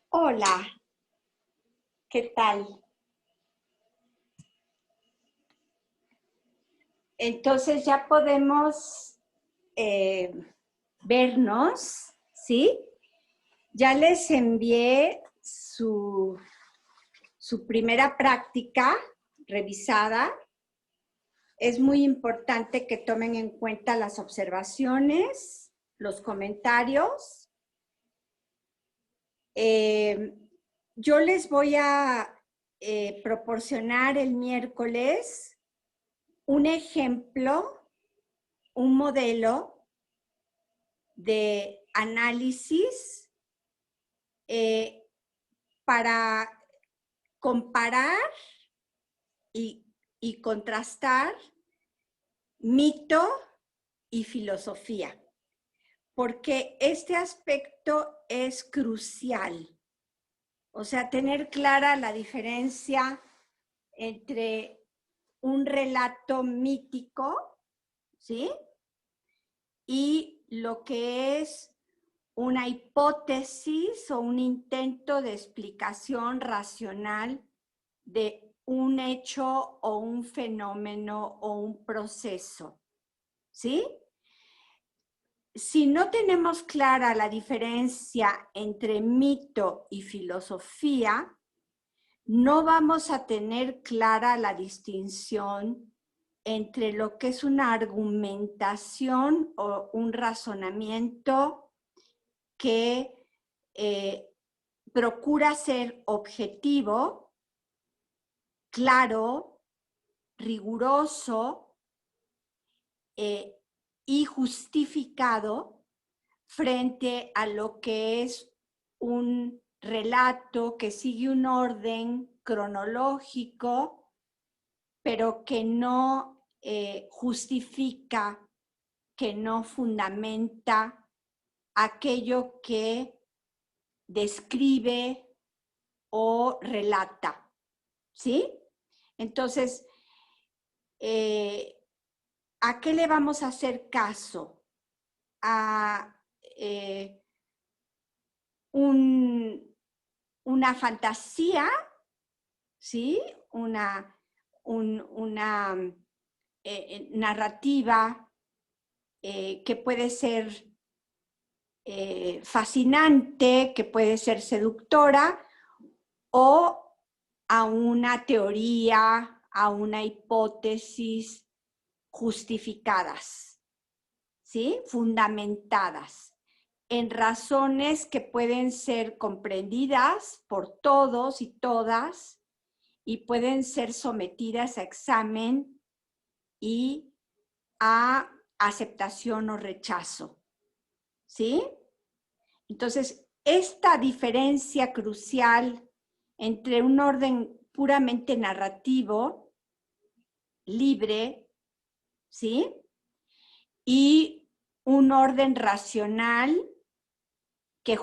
Hola, ¿qué tal? Entonces ya podemos eh, vernos, ¿sí? Ya les envié su primera práctica revisada. Es muy importante que tomen en cuenta las observaciones, los comentarios. Yo les voy a proporcionar el miércoles un ejemplo, un modelo de análisis eh, para comparar y, y contrastar mito y filosofía, porque este aspecto es crucial. O sea, tener clara la diferencia entre un relato mítico, ¿sí? Y lo que es una hipótesis o un intento de explicación racional de un hecho o un fenómeno o un proceso, ¿sí? Si no tenemos clara la diferencia entre mito y filosofía, no vamos a tener clara la distinción entre lo que es una argumentación o un razonamiento que procura ser objetivo, claro, riguroso y justificado frente a lo que es un relato que sigue un orden cronológico, pero que no justifica, que no fundamenta aquello que describe o relata, ¿sí? Entonces, ¿a qué le vamos a hacer caso? A una fantasía, ¿sí? Una narrativa que puede ser fascinante, que puede ser seductora, o a una teoría, a una hipótesis justificadas, ¿sí? Fundamentadas en razones que pueden ser comprendidas por todos y todas y pueden ser sometidas a examen y a aceptación o rechazo, ¿sí? Entonces, esta diferencia crucial entre un orden puramente narrativo, libre, ¿sí? Y un orden racional que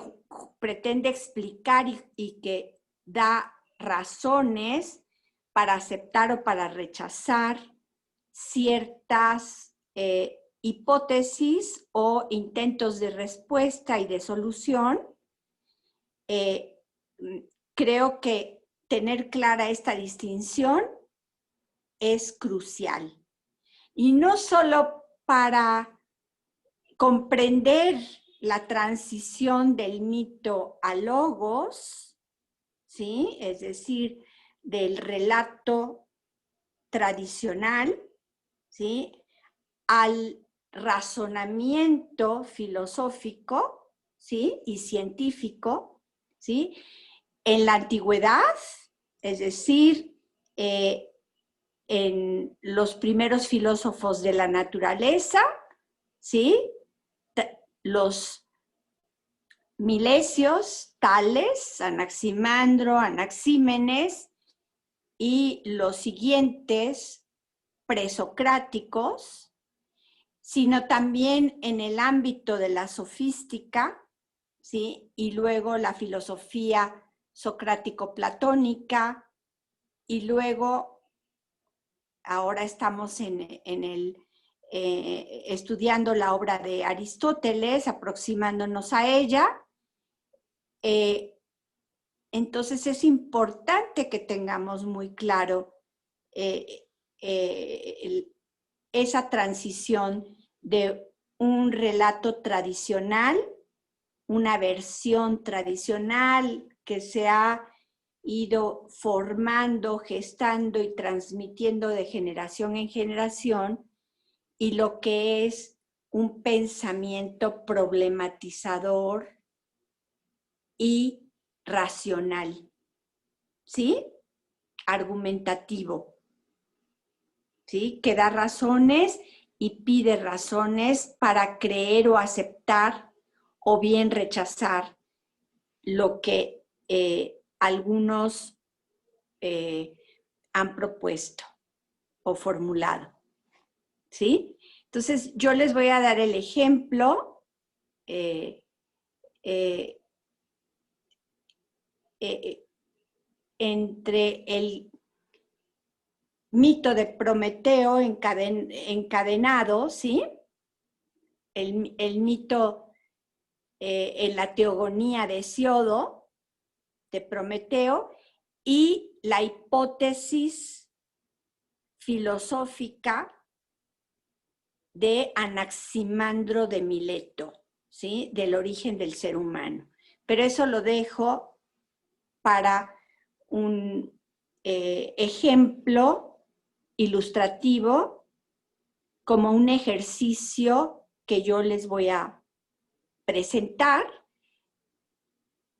pretende explicar y que da razones para aceptar o para rechazar ciertas hipótesis o intentos de respuesta y de solución. Creo que tener clara esta distinción es crucial. Y no solo para comprender la transición del mito a logos, ¿sí? Es decir, del relato tradicional, ¿sí? Al razonamiento filosófico, ¿sí? Y científico, ¿sí? En la antigüedad, es decir, en los primeros filósofos de la naturaleza, ¿sí? Los milesios, Tales, Anaximandro, Anaxímenes y los siguientes presocráticos, sino también en el ámbito de la sofística, ¿sí? Y luego la filosofía socrático-platónica, y luego ahora estamos estudiando la obra de Aristóteles, aproximándonos a ella. Entonces es importante que tengamos muy claro esa transición de un relato tradicional, una versión tradicional que se ha ido formando, gestando y transmitiendo de generación en generación, y lo que es un pensamiento problematizador y racional, ¿sí? Argumentativo, ¿sí? Que da razones y pide razones para creer o aceptar o bien rechazar lo que algunos han propuesto o formulado, ¿sí? Entonces, yo les voy a dar el ejemplo entre el mito de Prometeo encadenado, ¿sí? El mito en la teogonía de Hesiodo, de Prometeo, y la hipótesis filosófica de Anaximandro de Mileto, ¿sí? Del origen del ser humano. Pero eso lo dejo para un ejemplo ilustrativo, como un ejercicio que yo les voy a presentar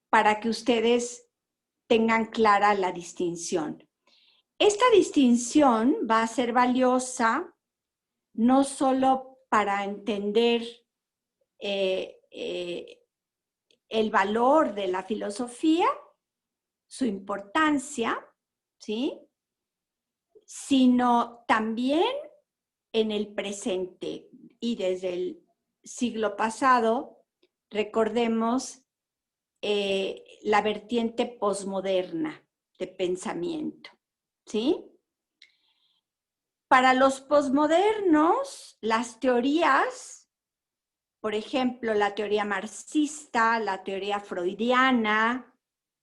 para que ustedes tengan clara la distinción. Esta distinción va a ser valiosa no solo para entender el valor de la filosofía, su importancia, ¿sí? Sino también en el presente. Y desde el siglo pasado, recordemos la vertiente posmoderna de pensamiento, ¿sí? Para los posmodernos, las teorías, por ejemplo, la teoría marxista, la teoría freudiana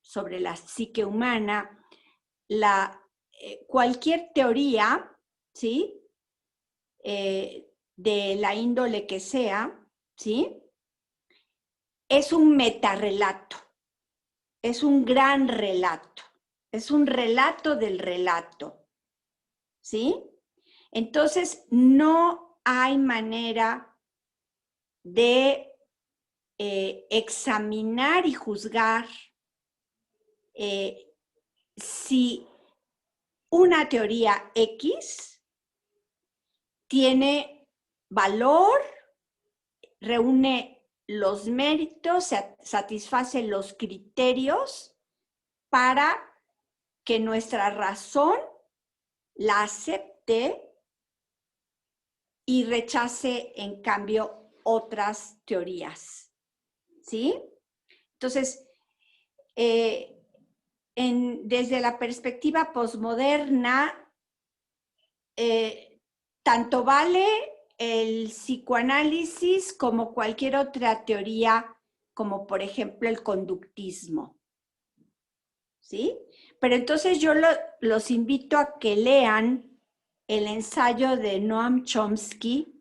sobre la psique humana, cualquier teoría, ¿sí? De la índole que sea, ¿sí? Es un metarrelato, es un gran relato, es un relato del relato, ¿sí? Entonces, no hay manera de examinar y juzgar si una teoría X tiene valor, reúne los méritos, satisface los criterios para que nuestra razón la acepte y rechace, en cambio, otras teorías, ¿sí? Entonces, desde la perspectiva posmoderna, tanto vale el psicoanálisis como cualquier otra teoría, como por ejemplo el conductismo, ¿sí? Pero entonces yo los invito a que lean el ensayo de Noam Chomsky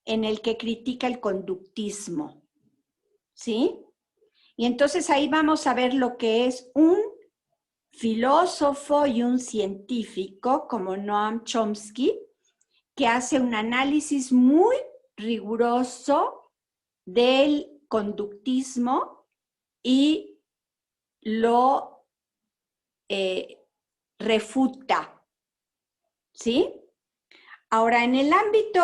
en el que critica el conductismo, ¿sí? Y entonces ahí vamos a ver lo que es un filósofo y un científico como Noam Chomsky, que hace un análisis muy riguroso del conductismo y lo refuta, ¿sí? Ahora, en el ámbito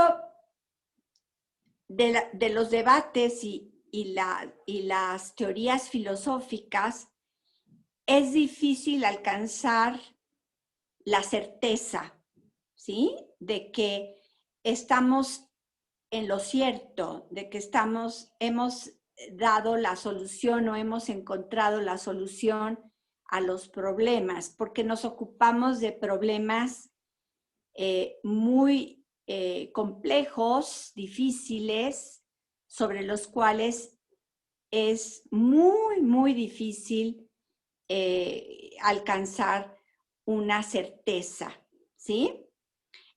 de los debates y las teorías filosóficas, es difícil alcanzar la certeza, ¿sí? De que estamos en lo cierto, de que hemos dado la solución o hemos encontrado la solución a los problemas, porque nos ocupamos de problemas muy complejos, difíciles, sobre los cuales es muy, muy difícil alcanzar una certeza, ¿sí?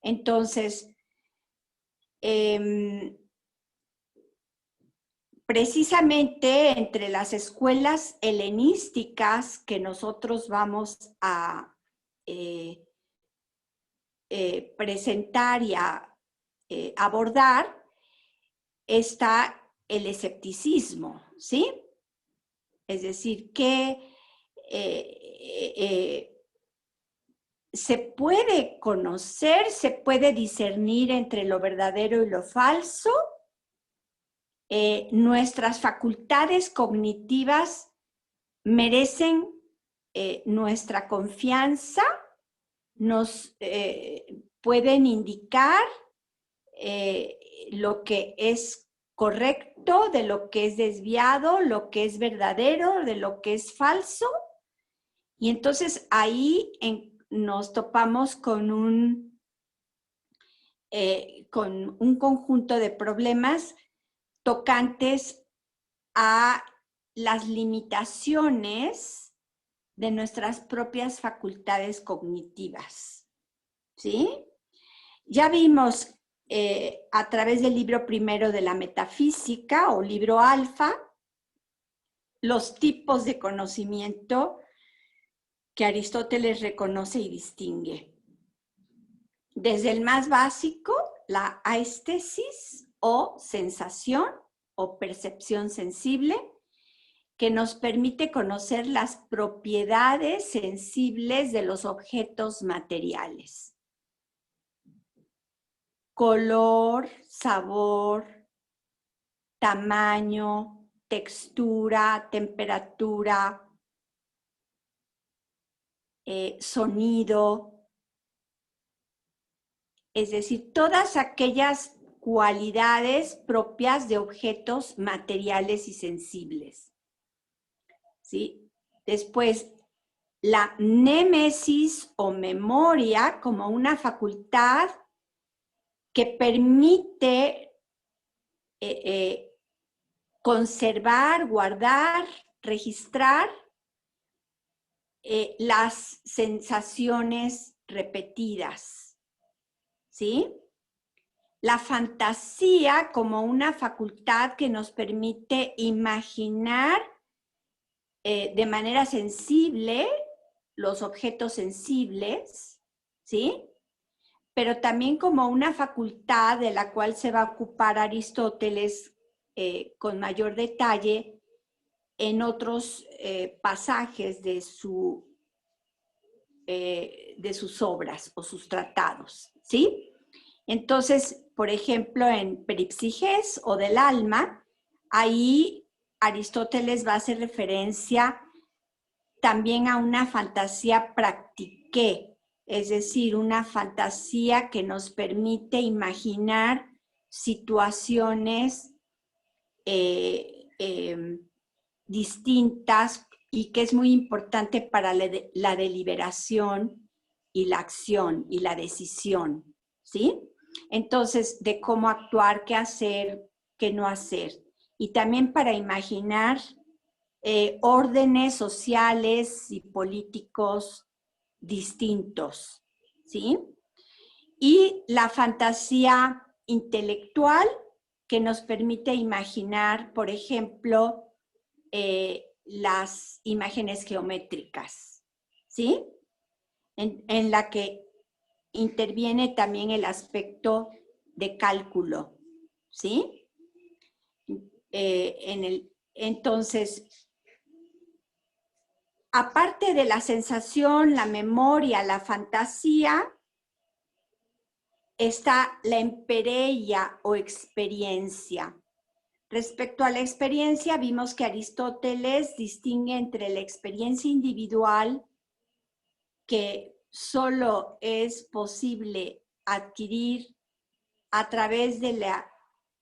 Entonces, precisamente entre las escuelas helenísticas que nosotros vamos a presentar y a abordar, está el escepticismo, ¿sí? Es decir, que se puede conocer, se puede discernir entre lo verdadero y lo falso. Nuestras facultades cognitivas merecen nuestra confianza, nos pueden indicar lo que es correcto, de lo que es desviado, lo que es verdadero, de lo que es falso. Y entonces ahí nos topamos con un conjunto de problemas tocantes a las limitaciones de nuestras propias facultades cognitivas, ¿sí? Ya vimos a través del libro primero de la metafísica o libro alfa los tipos de conocimiento que Aristóteles reconoce y distingue. Desde el más básico, la aestesis o sensación o percepción sensible, que nos permite conocer las propiedades sensibles de los objetos materiales. Color, sabor, tamaño, textura, temperatura, sonido, es decir, todas aquellas cualidades propias de objetos materiales y sensibles, ¿sí? Después, la némesis o memoria como una facultad que permite conservar, guardar, registrar las sensaciones repetidas, ¿sí? La fantasía como una facultad que nos permite imaginar de manera sensible los objetos sensibles, ¿sí? Pero también como una facultad de la cual se va a ocupar Aristóteles con mayor detalle en otros pasajes de sus obras o sus tratados, ¿sí? Entonces, por ejemplo, en Peripsiges o del alma, ahí Aristóteles va a hacer referencia también a una fantasía practiqué, es decir, una fantasía que nos permite imaginar situaciones distintas y que es muy importante para la deliberación y la acción y la decisión, ¿sí? Entonces, de cómo actuar, qué hacer, qué no hacer. Y también para imaginar órdenes sociales y políticos distintos, ¿sí? Y la fantasía intelectual que nos permite imaginar, por ejemplo, las imágenes geométricas, ¿sí? En la que interviene también el aspecto de cálculo, ¿sí? Entonces, aparte de la sensación, la memoria, la fantasía, está la empereia o experiencia. Respecto a la experiencia, vimos que Aristóteles distingue entre la experiencia individual, que solo es posible adquirir a través de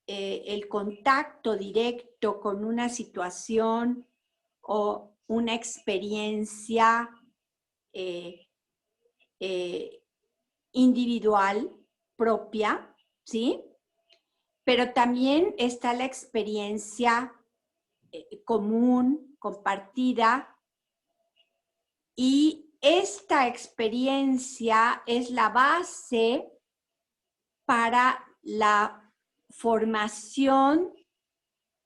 el contacto directo con una situación o una experiencia individual propia, ¿sí? Pero también está la experiencia común, compartida, Y esta experiencia es la base para la formación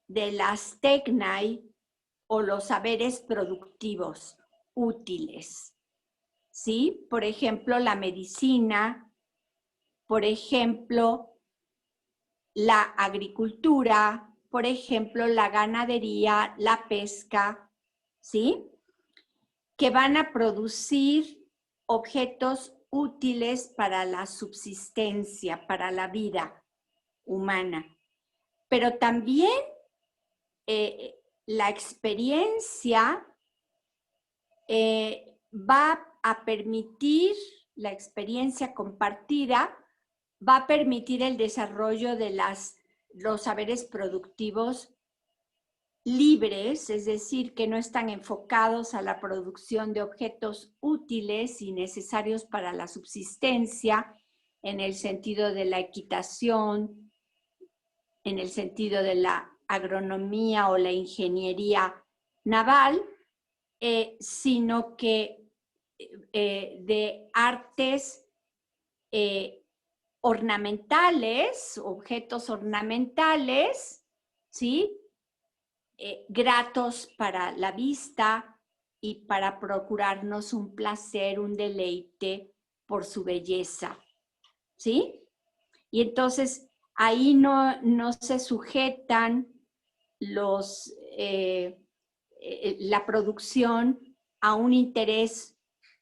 de las tecnai o los saberes productivos útiles, ¿sí? Por ejemplo, la medicina, por ejemplo, la agricultura, por ejemplo, la ganadería, la pesca, ¿sí? Que van a producir objetos útiles para la subsistencia, para la vida humana. Pero también la experiencia va a permitir, la experiencia compartida, va a permitir el desarrollo de los saberes productivos libres, es decir, que no están enfocados a la producción de objetos útiles y necesarios para la subsistencia, en el sentido de la equitación, en el sentido de la agronomía o la ingeniería naval, sino que de artes ornamentales, objetos ornamentales, ¿sí? Gratos para la vista y para procurarnos un placer, un deleite por su belleza, ¿sí? Y entonces ahí no se sujetan la producción a un interés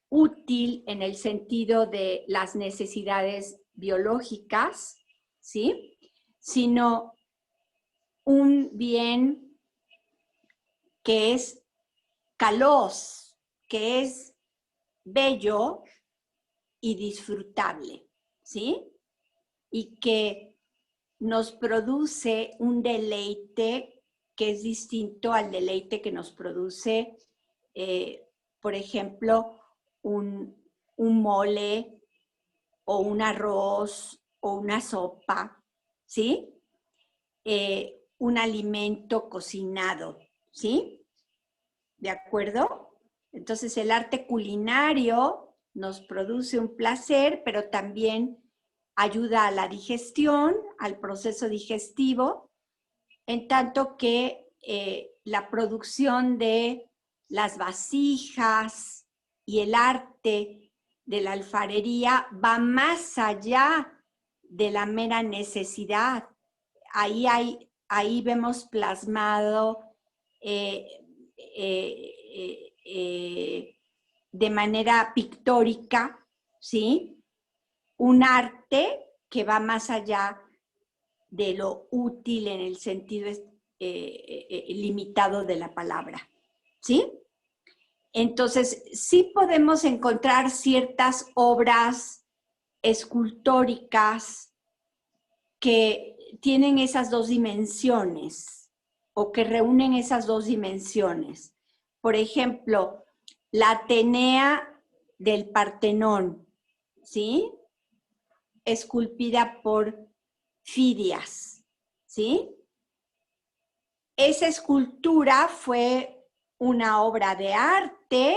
útil en el sentido de las necesidades biológicas, ¿sí? Sino un bien que es caloz, que es bello y disfrutable, ¿sí? Y que nos produce un deleite que es distinto al deleite que nos produce, por ejemplo, un mole o un arroz o una sopa, ¿sí? Un alimento cocinado, ¿sí? ¿De acuerdo? Entonces el arte culinario nos produce un placer, pero también ayuda a la digestión, al proceso digestivo, en tanto que la producción de las vasijas y el arte de la alfarería va más allá de la mera necesidad. Ahí vemos plasmado de manera pictórica, ¿sí? Un arte que va más allá de lo útil en el sentido limitado de la palabra, ¿sí? Entonces, sí podemos encontrar ciertas obras escultóricas que tienen esas dos dimensiones o que reúnen esas dos dimensiones. Por ejemplo, la Atenea del Partenón, ¿sí? Esculpida por Fidias, ¿sí? Esa escultura fue una obra de arte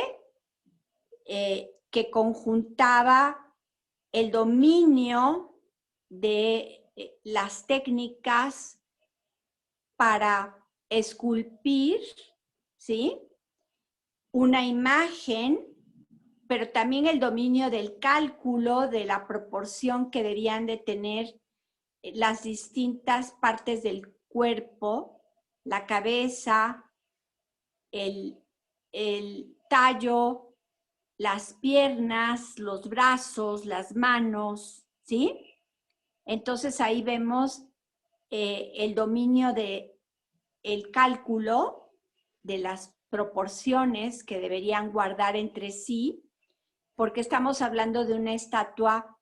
que conjuntaba el dominio de las técnicas para esculpir, ¿sí? Una imagen, pero también el dominio del cálculo, de la proporción que debían de tener las distintas partes del cuerpo, la cabeza, el tallo, las piernas, los brazos, las manos, ¿sí? Entonces ahí vemos el dominio de el cálculo de las proporciones que deberían guardar entre sí, porque estamos hablando de una estatua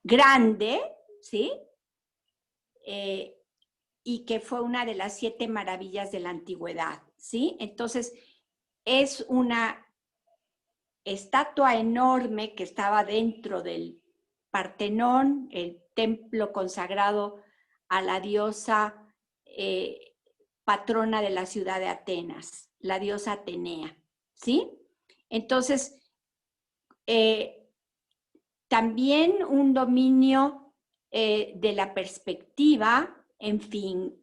grande, ¿sí? Y que fue una de las 7 maravillas de la antigüedad, ¿sí? Entonces, es una estatua enorme que estaba dentro del Partenón, el templo consagrado a la diosa patrona de la ciudad de Atenas, la diosa Atenea, ¿sí? Entonces, también un dominio de la perspectiva, en fin,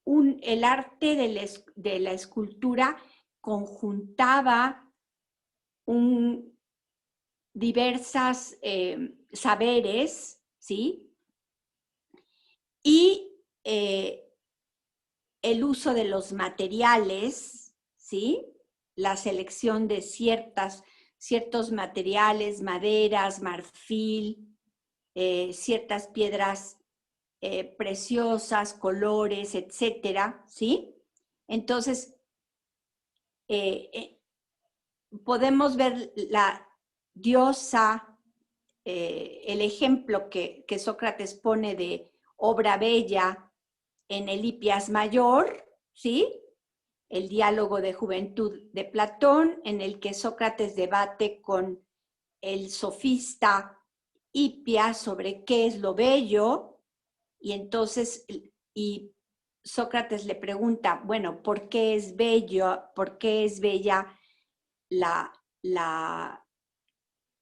el arte de la escultura conjuntaba diversas saberes, ¿sí? Y el uso de los materiales, ¿sí? La selección de ciertos materiales, maderas, marfil, ciertas piedras preciosas, colores, etcétera, ¿sí? Entonces, podemos ver la diosa, el ejemplo que Sócrates pone de obra bella en el Hipias Mayor, ¿sí? El diálogo de juventud de Platón, en el que Sócrates debate con el sofista Hipias sobre qué es lo bello, y entonces Sócrates le pregunta, bueno, ¿por qué es bello, por qué es bella la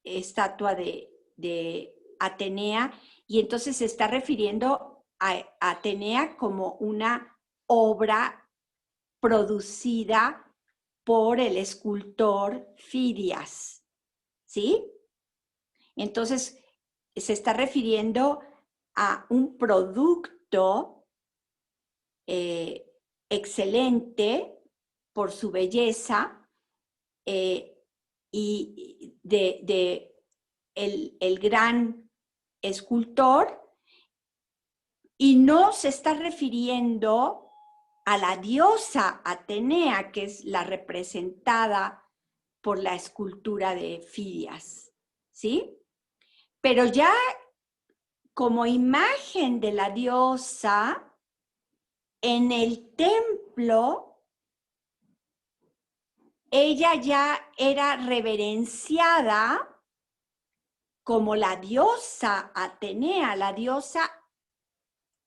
estatua de Atenea? Y entonces se está refiriendo a Atenea como una obra producida por el escultor Fidias, ¿sí? Entonces se está refiriendo a un producto excelente por su belleza y de el gran escultor, y no se está refiriendo a la diosa Atenea, que es la representada por la escultura de Fidias, ¿sí? Pero ya como imagen de la diosa, en el templo, ella ya era reverenciada como la diosa Atenea, la diosa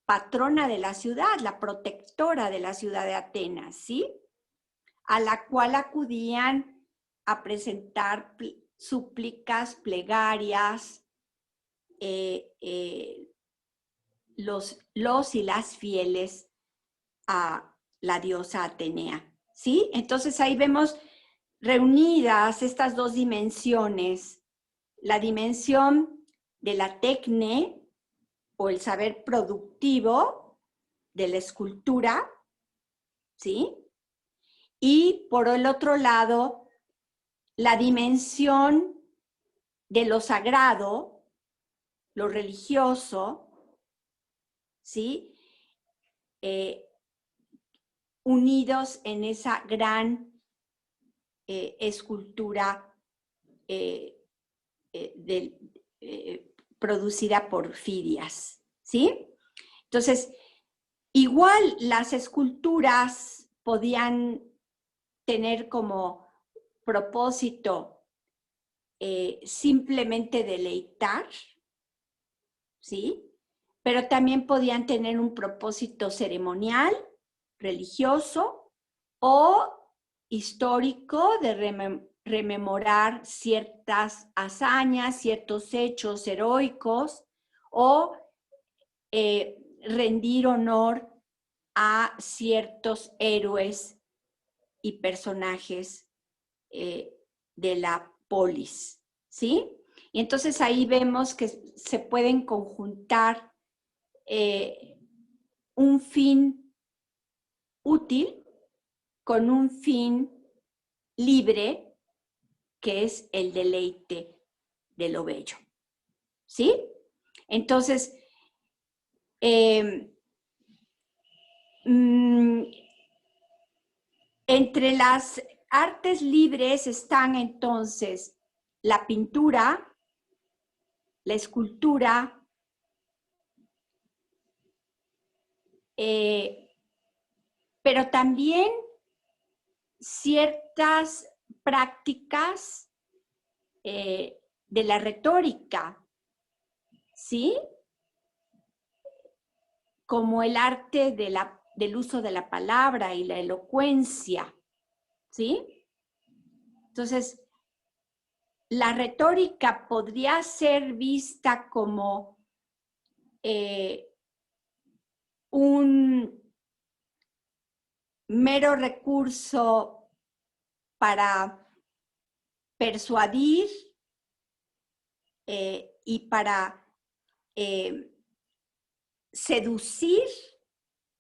patrona de la ciudad, la protectora de la ciudad de Atenas, ¿sí? A la cual acudían a presentar súplicas, plegarias, los y las fieles a la diosa Atenea, ¿sí? Entonces ahí vemos reunidas estas dos dimensiones, la dimensión de la tecne o el saber productivo de la escultura, ¿sí? Y por el otro lado, la dimensión de lo sagrado, lo religioso, ¿sí? Unidos en esa gran escultura producida por Fidias, ¿sí? Entonces, igual las esculturas podían tener como propósito simplemente deleitar, ¿sí? Pero también podían tener un propósito ceremonial, religioso o histórico de rememorar ciertas hazañas, ciertos hechos heroicos o rendir honor a ciertos héroes y personajes de la polis, ¿sí? Y entonces ahí vemos que se pueden conjuntar un fin útil con un fin libre, que es el deleite de lo bello, ¿sí? Entonces, entre las artes libres están entonces la pintura, la escultura, pero también ciertas prácticas de la retórica, ¿sí? como el arte del uso de la palabra y la elocuencia, ¿sí? Entonces, la retórica podría ser vista como un mero recurso para persuadir y para seducir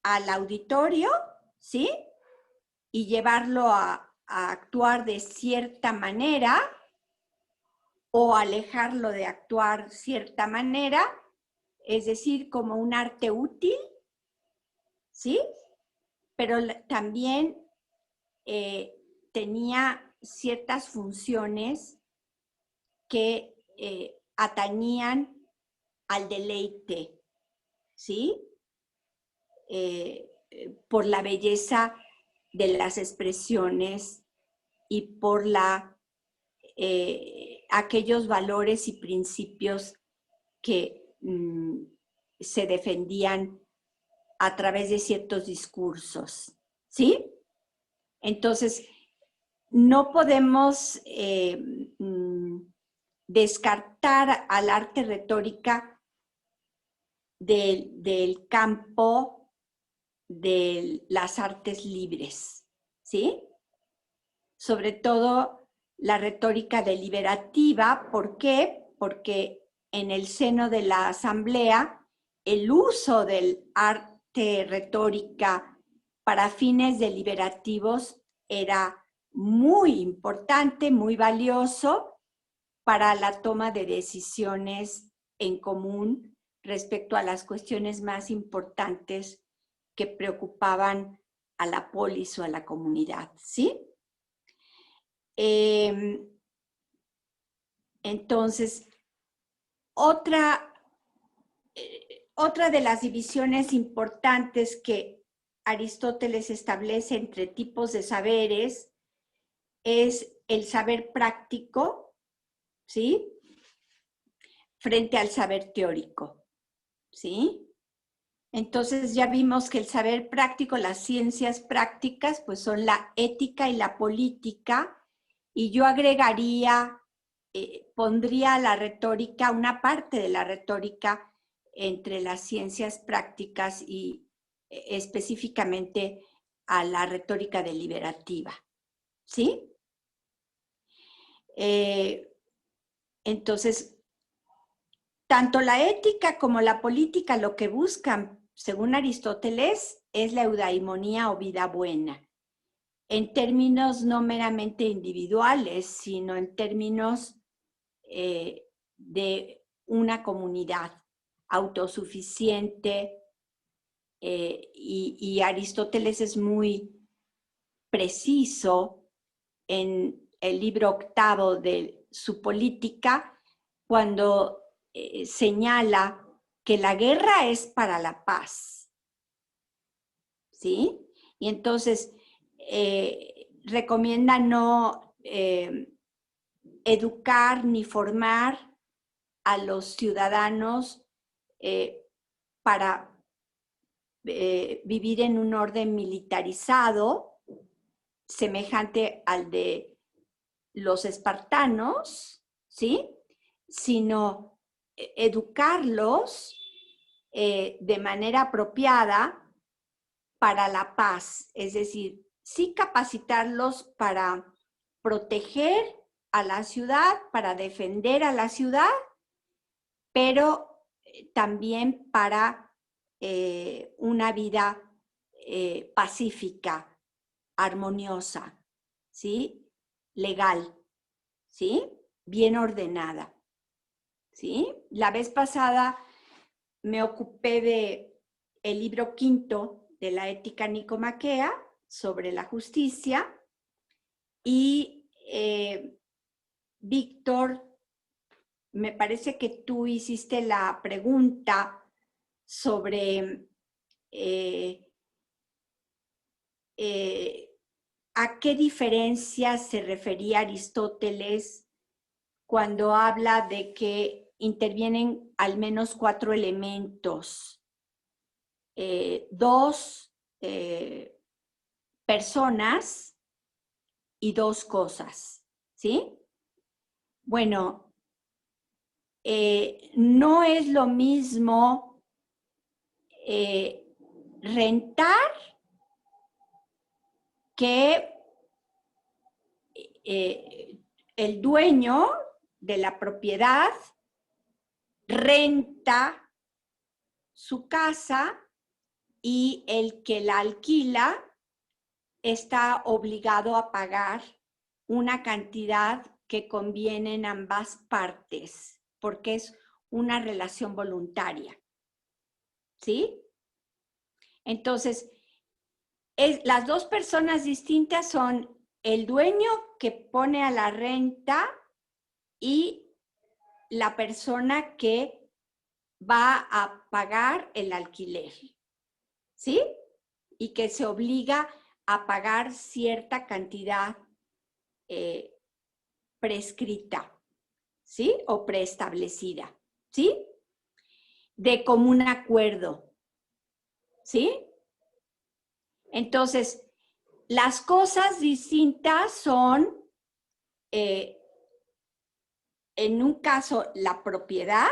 al auditorio, ¿sí? Y llevarlo a actuar de cierta manera o alejarlo de actuar cierta manera, es decir, como un arte útil, ¿sí? Pero también tenía ciertas funciones que atañían al deleite, ¿sí? Por la belleza de las expresiones y por aquellos valores y principios que se defendían a través de ciertos discursos, ¿sí? Entonces, no podemos descartar al arte retórica del campo de las artes libres, ¿sí? Sobre todo la retórica deliberativa. ¿Por qué? Porque en el seno de la asamblea el uso del arte retórica para fines deliberativos era muy importante, muy valioso para la toma de decisiones en común respecto a las cuestiones más importantes que preocupaban a la polis o a la comunidad, ¿sí? Entonces, otra de las divisiones importantes que Aristóteles establece entre tipos de saberes es el saber práctico, ¿sí? Frente al saber teórico, ¿sí? Entonces ya vimos que el saber práctico, las ciencias prácticas, pues son la ética y la política, y yo agregaría, pondría la retórica, una parte de la retórica entre las ciencias prácticas y específicamente a la retórica deliberativa, ¿sí? Entonces, tanto la ética como la política lo que buscan, según Aristóteles, es la eudaimonía o vida buena, en términos no meramente individuales, sino en términos de una comunidad autosuficiente, y Aristóteles es muy preciso en el libro octavo de su Política cuando señala que la guerra es para la paz, ¿sí? Y entonces recomienda no educar ni formar a los ciudadanos para vivir en un orden militarizado, semejante al de los espartanos, ¿sí? Sino educarlos de manera apropiada para la paz, es decir, sí capacitarlos para proteger a la ciudad, para defender a la ciudad, pero también para una vida pacífica, armoniosa, ¿sí? Legal, ¿sí? Bien ordenada, ¿sí? La vez pasada me ocupé de el libro quinto de la Ética Nicomaquea sobre la justicia y Víctor, me parece que tú hiciste la pregunta sobre a qué diferencia se refería Aristóteles cuando habla de que intervienen al menos 4 elementos dos personas y dos cosas, ¿sí? Bueno, no es lo mismo rentar que el dueño de la propiedad renta su casa y el que la alquila está obligado a pagar una cantidad que conviene en ambas partes, porque es una relación voluntaria. ¿Sí? Entonces, las dos personas distintas son el dueño que pone a la renta y la persona que va a pagar el alquiler. ¿Sí? Y que se obliga a pagar cierta cantidad prescrita, ¿sí? O preestablecida, ¿sí? De común acuerdo, ¿sí? Entonces, las cosas distintas son, en un caso, la propiedad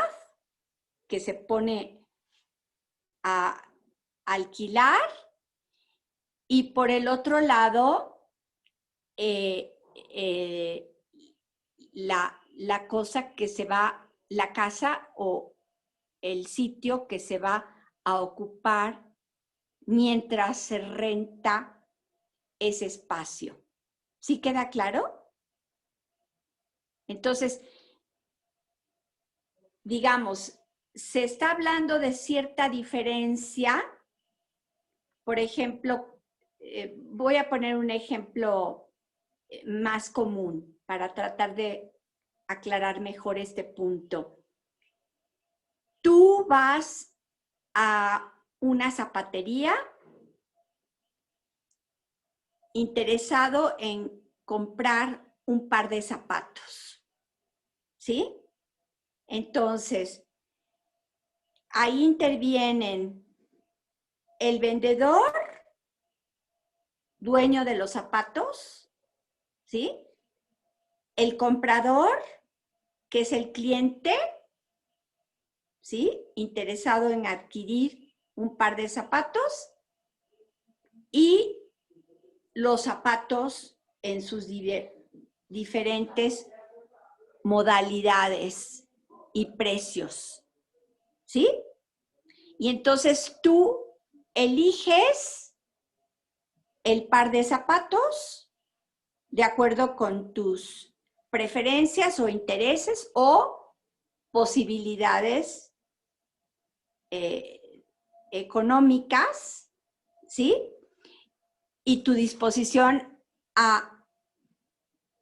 que se pone a alquilar y por el otro lado, la cosa que se va, la casa o el sitio que se va a ocupar mientras se renta ese espacio. ¿Sí queda claro? Entonces, digamos, se está hablando de cierta diferencia. Por ejemplo, voy a poner un ejemplo más común para tratar de aclarar mejor este punto. Tú vas a una zapatería interesado en comprar un par de zapatos, ¿sí? Entonces, ahí intervienen el vendedor, dueño de los zapatos, ¿sí? El comprador, que es el cliente, ¿sí? Interesado en adquirir un par de zapatos, y los zapatos en sus diferentes modalidades y precios, ¿sí? Y entonces tú eliges el par de zapatos de acuerdo con tus preferencias o intereses o posibilidades económicas, ¿sí? Y tu disposición a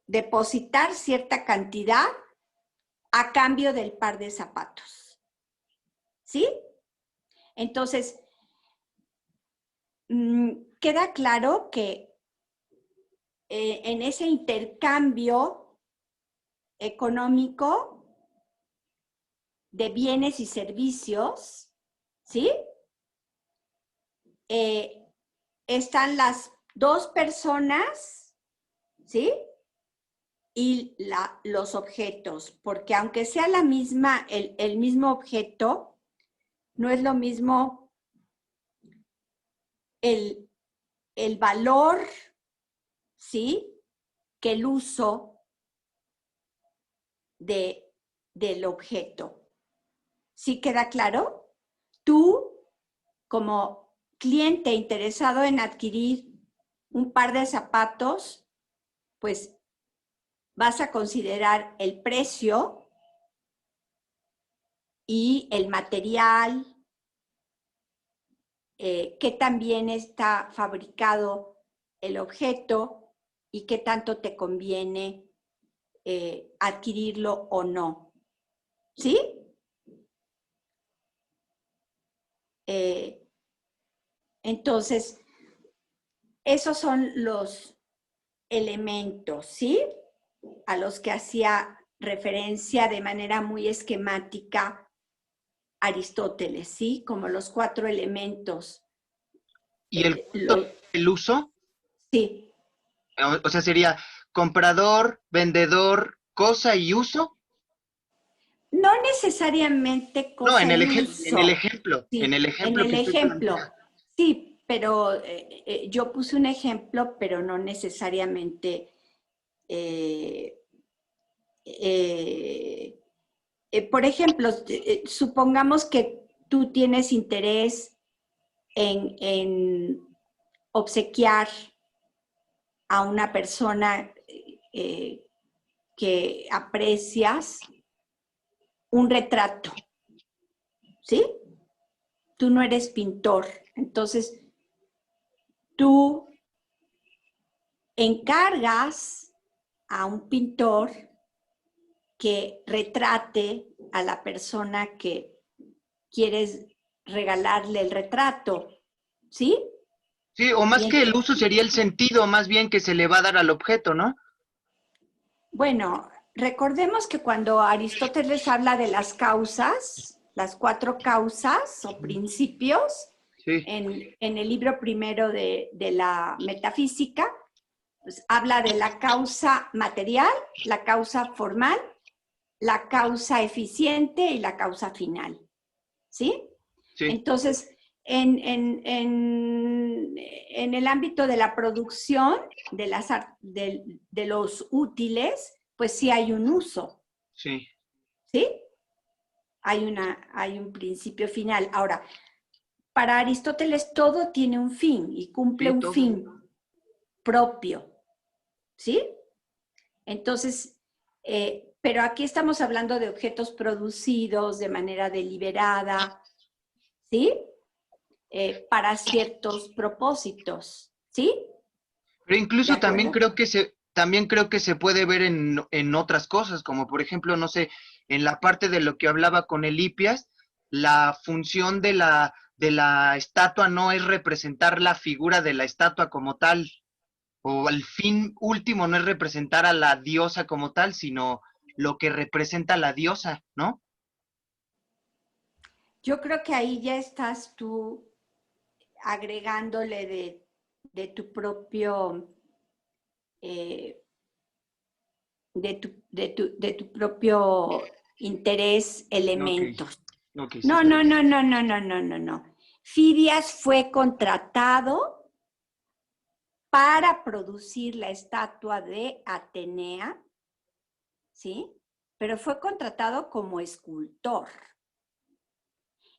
depositar cierta cantidad a cambio del par de zapatos, ¿sí? Entonces, queda claro que en ese intercambio económico de bienes y servicios, ¿sí? Están las dos personas, ¿sí? Y los objetos, porque aunque sea la misma, el mismo objeto, no es lo mismo el valor, ¿sí? Que el uso del objeto. ¿Sí queda claro? Tú, como cliente interesado en adquirir un par de zapatos, pues vas a considerar el precio y el material, qué tan bien está fabricado el objeto y qué tanto te conviene adquirirlo o no. ¿Sí? Entonces, esos son los elementos, ¿sí? A los que hacía referencia de manera muy esquemática Aristóteles, ¿sí? Como los 4 elementos. ¿Y el uso? Sí. O sea, sería comprador, vendedor, cosa y uso. No necesariamente No, cosa y uso, en sí, el en ejemplo el que estoy planteando. ejemplo, sí, pero yo puse un ejemplo, pero no necesariamente, eh, eh, por ejemplo, supongamos que tú tienes interés en obsequiar a una persona que aprecias un retrato, ¿sí? Tú no eres pintor, entonces tú encargas a un pintor que retrate a la persona que quieres regalarle el retrato, ¿sí? Sí, o Y más que el uso sería el sentido más bien que se le va a dar al objeto, ¿no? bueno, recordemos que cuando Aristóteles habla de las causas, las 4 causas o principios, Sí, en el libro primero de la metafísica, pues, habla de la causa material, la causa formal, la causa eficiente y la causa final, ¿sí? sí. Entonces, en el ámbito de la producción de los útiles, pues sí hay un uso, Sí. ¿sí? Hay un principio final. Ahora, para Aristóteles todo tiene un fin y cumple Sí, un todo. fin propio, ¿sí? Entonces, pero aquí estamos hablando de objetos producidos de manera deliberada, ¿sí? Para ciertos propósitos, ¿sí? Pero ¿De incluso acuerdo? también creo que se puede ver en otras cosas, como por ejemplo, no sé, en la parte de lo que hablaba con el Hipias, la función de la estatua no es representar la figura de la estatua como tal, o el fin último no es representar a la diosa como tal, sino lo que representa la diosa, ¿no? Yo creo que ahí ya estás tú agregándole de tu propio, eh, de tu propio interés Ok, elementos. ok, sí, No, está no, bien. no, no, no, no, no, no, no. Fidias fue contratado para producir la estatua de Atenea, ¿sí? Pero fue contratado como escultor.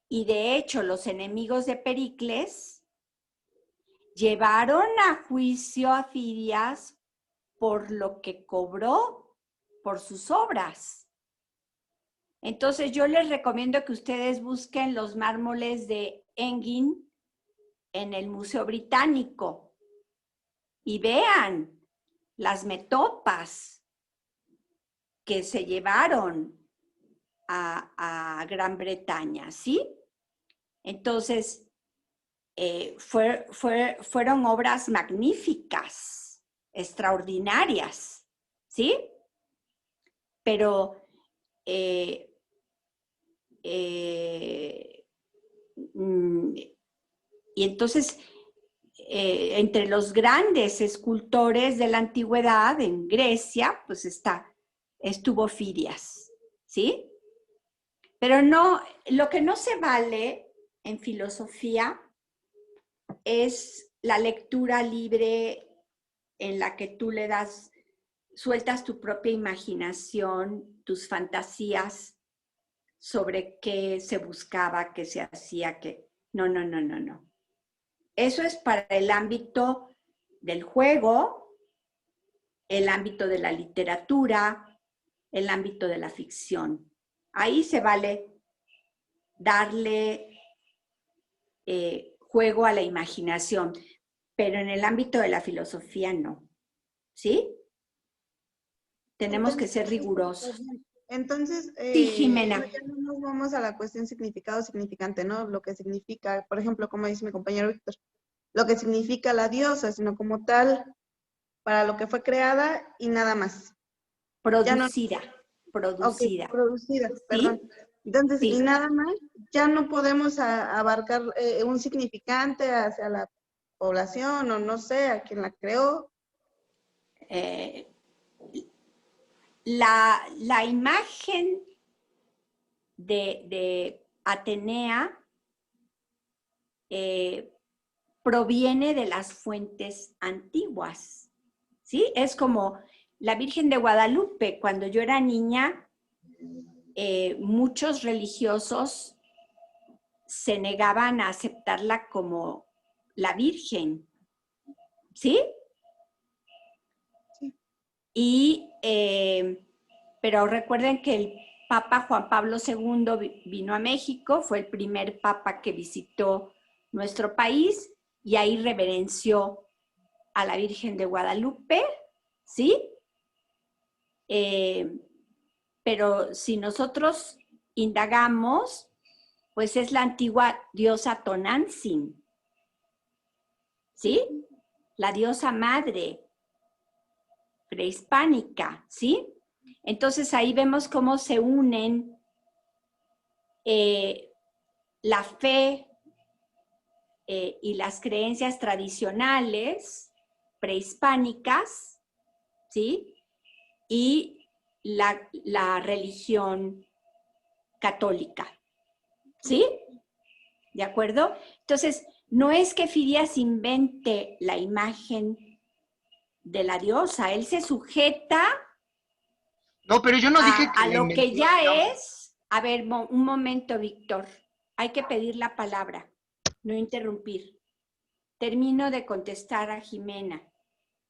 Y de hecho, los enemigos de Pericles llevaron a juicio a Fidias por lo que cobró por sus obras. Entonces yo les recomiendo que ustedes busquen los mármoles de Engin en el Museo Británico y vean las metopas que se llevaron a Gran Bretaña, ¿sí? Entonces, fueron obras magníficas, extraordinarias, ¿sí? Pero, eh, eh, mm, y entonces, entre los grandes escultores de la antigüedad en Grecia, pues estuvo Fidias, ¿sí? Pero no, lo que no se vale en filosofía es la lectura libre en la que tú le das, sueltas tu propia imaginación, tus fantasías sobre qué se buscaba, qué se hacía, qué... No, no, no, no, no. Eso es para el ámbito del juego, el ámbito de la literatura, el ámbito de la ficción. Ahí se vale darle juego a la imaginación, pero en el ámbito de la filosofía no. ¿Sí? Tenemos que Entonces, ser rigurosos. entonces, Sí, no, Jimena. ya no nos vamos a la cuestión significado significante, ¿no? Lo que significa, por ejemplo, como dice mi compañero Víctor, lo que significa la diosa, sino como tal, para lo que fue creada y nada más. Ya no, Producida, ok, producida. producida, perdón. ¿Sí? Entonces, Sí. y nada más, ya no podemos abarcar un significante hacia la población o no sé, a quien la creó. Eh, la imagen de Atenea proviene de las fuentes antiguas, ¿sí? Es como la Virgen de Guadalupe. Cuando yo era niña, muchos religiosos se negaban a aceptarla como la Virgen, ¿sí? Sí. Y, pero recuerden que el Papa Juan Pablo II vino a México, fue el primer papa que visitó nuestro país y ahí reverenció a la Virgen de Guadalupe, ¿sí? Pero si nosotros indagamos, pues es la antigua diosa Tonantzin, ¿sí? La diosa madre prehispánica, ¿sí? Entonces ahí vemos cómo se unen la fe y las creencias tradicionales prehispánicas, ¿sí? Y la religión católica, ¿sí? ¿De acuerdo? Entonces, no es que Fidias invente la imagen de la diosa, él se sujeta No, pero yo no dije que a la lo que inventó, ya es. A ver, un momento, Víctor. Hay que pedir la palabra, no interrumpir. Termino de contestar a Jimena,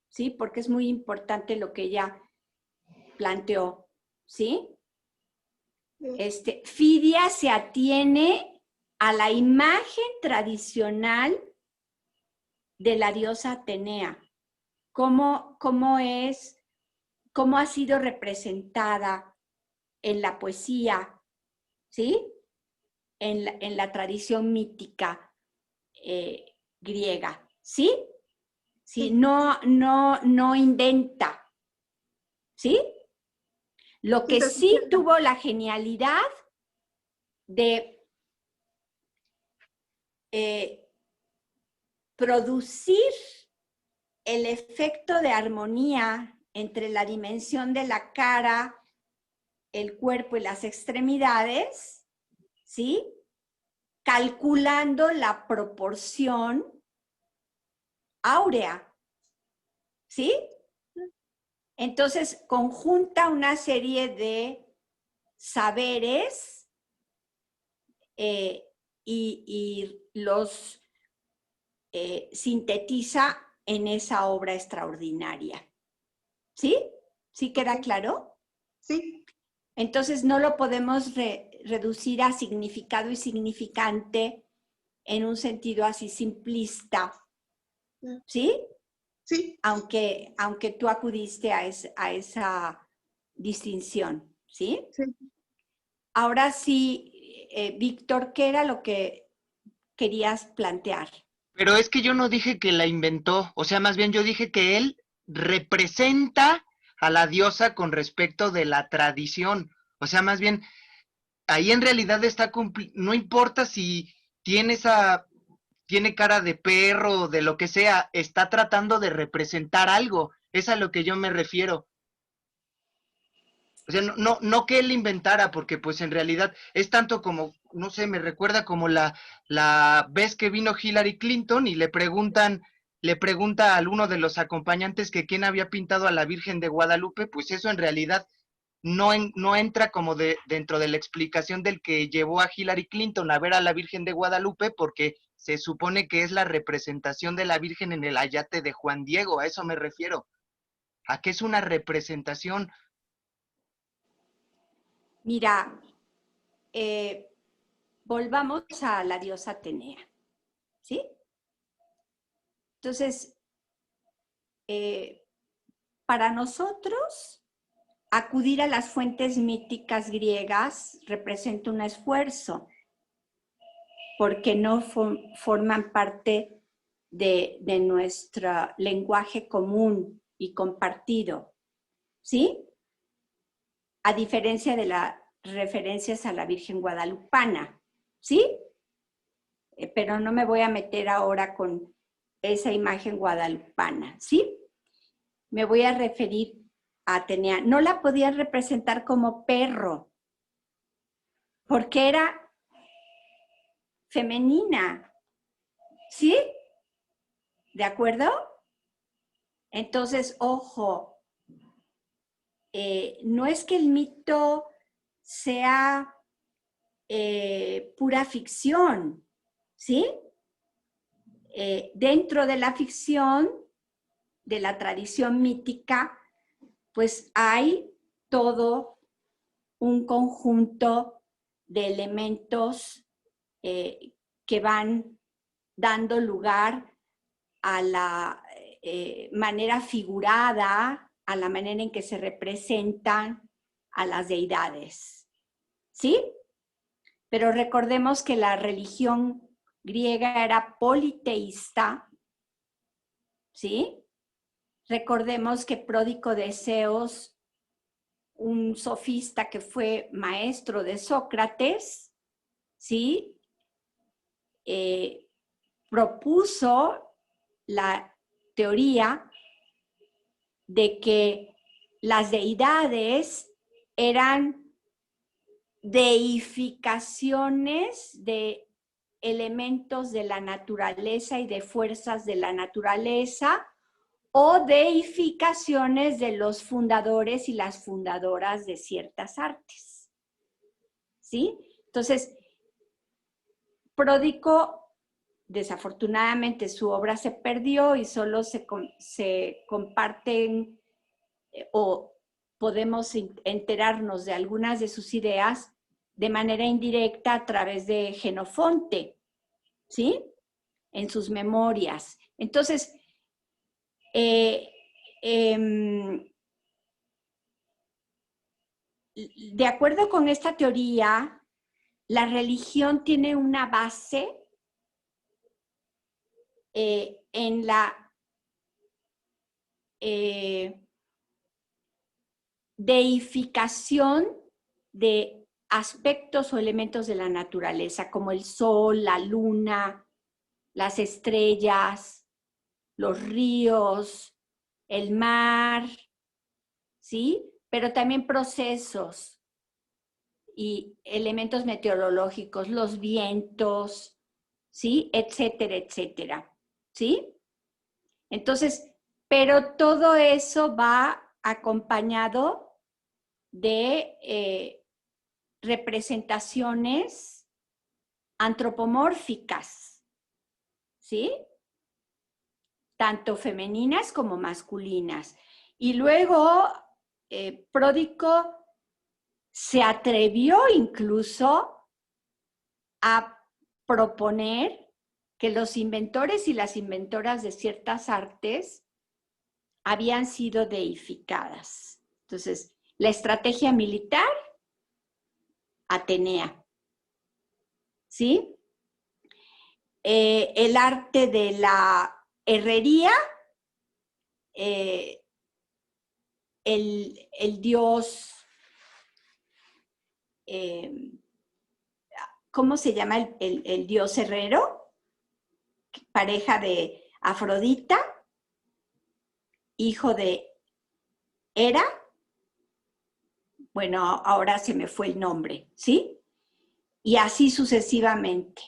¿sí? Porque es muy importante lo que ella planteó, ¿sí? Fidia se atiene a la imagen tradicional de la diosa Atenea. ¿Cómo ha sido representada en la poesía, ¿sí? En la tradición mítica griega, ¿sí? Sí, no inventa, ¿sí? Lo Sí, que se sí sujeta. tuvo la genialidad de producir el efecto de armonía entre la dimensión de la cara, el cuerpo y las extremidades, ¿sí? Calculando la proporción áurea, ¿sí? Entonces, conjunta una serie de saberes y los sintetiza en esa obra extraordinaria. ¿Sí? ¿Sí queda claro? Sí. Entonces, no lo podemos reducir a significado y significante en un sentido así simplista, ¿sí? Sí. Aunque tú acudiste a esa distinción, ¿sí? Sí. Ahora sí, Víctor, ¿qué era lo que querías plantear? pero es que yo no dije que la inventó, o sea, más bien yo dije que él representa a la diosa con respecto de la tradición, o sea, más bien ahí en realidad está no importa si tiene tiene cara de perro o de lo que sea, está tratando de representar algo, es a lo que yo me refiero. O sea, no que él inventara, porque pues en realidad es tanto como, no sé, me recuerda como la vez que vino Hillary Clinton y le pregunta a uno de los acompañantes que quién había pintado a la Virgen de Guadalupe, pues eso en realidad no entra como dentro de la explicación del que llevó a Hillary Clinton a ver a la Virgen de Guadalupe, porque se supone que es la representación de la Virgen en el ayate de Juan Diego, a eso me refiero, a que es una representación. Mira, volvamos a la diosa Atenea, ¿sí? Entonces, para nosotros, acudir a las fuentes míticas griegas representa un esfuerzo, porque no forman parte de nuestro lenguaje común y compartido, ¿sí? A diferencia de la referencias a la Virgen Guadalupana, ¿sí? Pero no me voy a meter ahora con esa imagen guadalupana, ¿sí? Me voy a referir a Atenea. No la podía representar como perro, porque era femenina, ¿sí? ¿De acuerdo? Entonces, ojo, no es que el mito sea pura ficción, ¿sí? Dentro de la ficción, de la tradición mítica, pues hay todo un conjunto de elementos que van dando lugar a la manera figurada, a la manera en que se representan a las deidades, ¿sí? Pero recordemos que la religión griega era politeísta, ¿sí? Recordemos que Pródico de Zeus, un sofista que fue maestro de Sócrates, ¿sí? Propuso la teoría de que las deidades eran deificaciones de elementos de la naturaleza y de fuerzas de la naturaleza, o deificaciones de los fundadores y las fundadoras de ciertas artes, ¿sí? Entonces, Pródico, desafortunadamente su obra se perdió y solo se comparten o podemos enterarnos de algunas de sus ideas de manera indirecta a través de Jenofonte, ¿sí? En sus memorias. Entonces, de acuerdo con esta teoría, la religión tiene una base en la deificación de aspectos o elementos de la naturaleza, como el sol, la luna, las estrellas, los ríos, el mar, ¿sí? Pero también procesos y elementos meteorológicos, los vientos, ¿sí? Etcétera, etcétera, ¿sí? Entonces, pero todo eso va acompañado de representaciones antropomórficas, ¿sí? Tanto femeninas como masculinas. Y luego, Pródico se atrevió incluso a proponer que los inventores y las inventoras de ciertas artes habían sido deificadas. Entonces, la estrategia militar, Atenea, ¿sí? El arte de la herrería, el dios, ¿cómo se llama el dios herrero? Pareja de Afrodita, hijo de Hera. Bueno, ahora se me fue el nombre, ¿sí? Y así sucesivamente,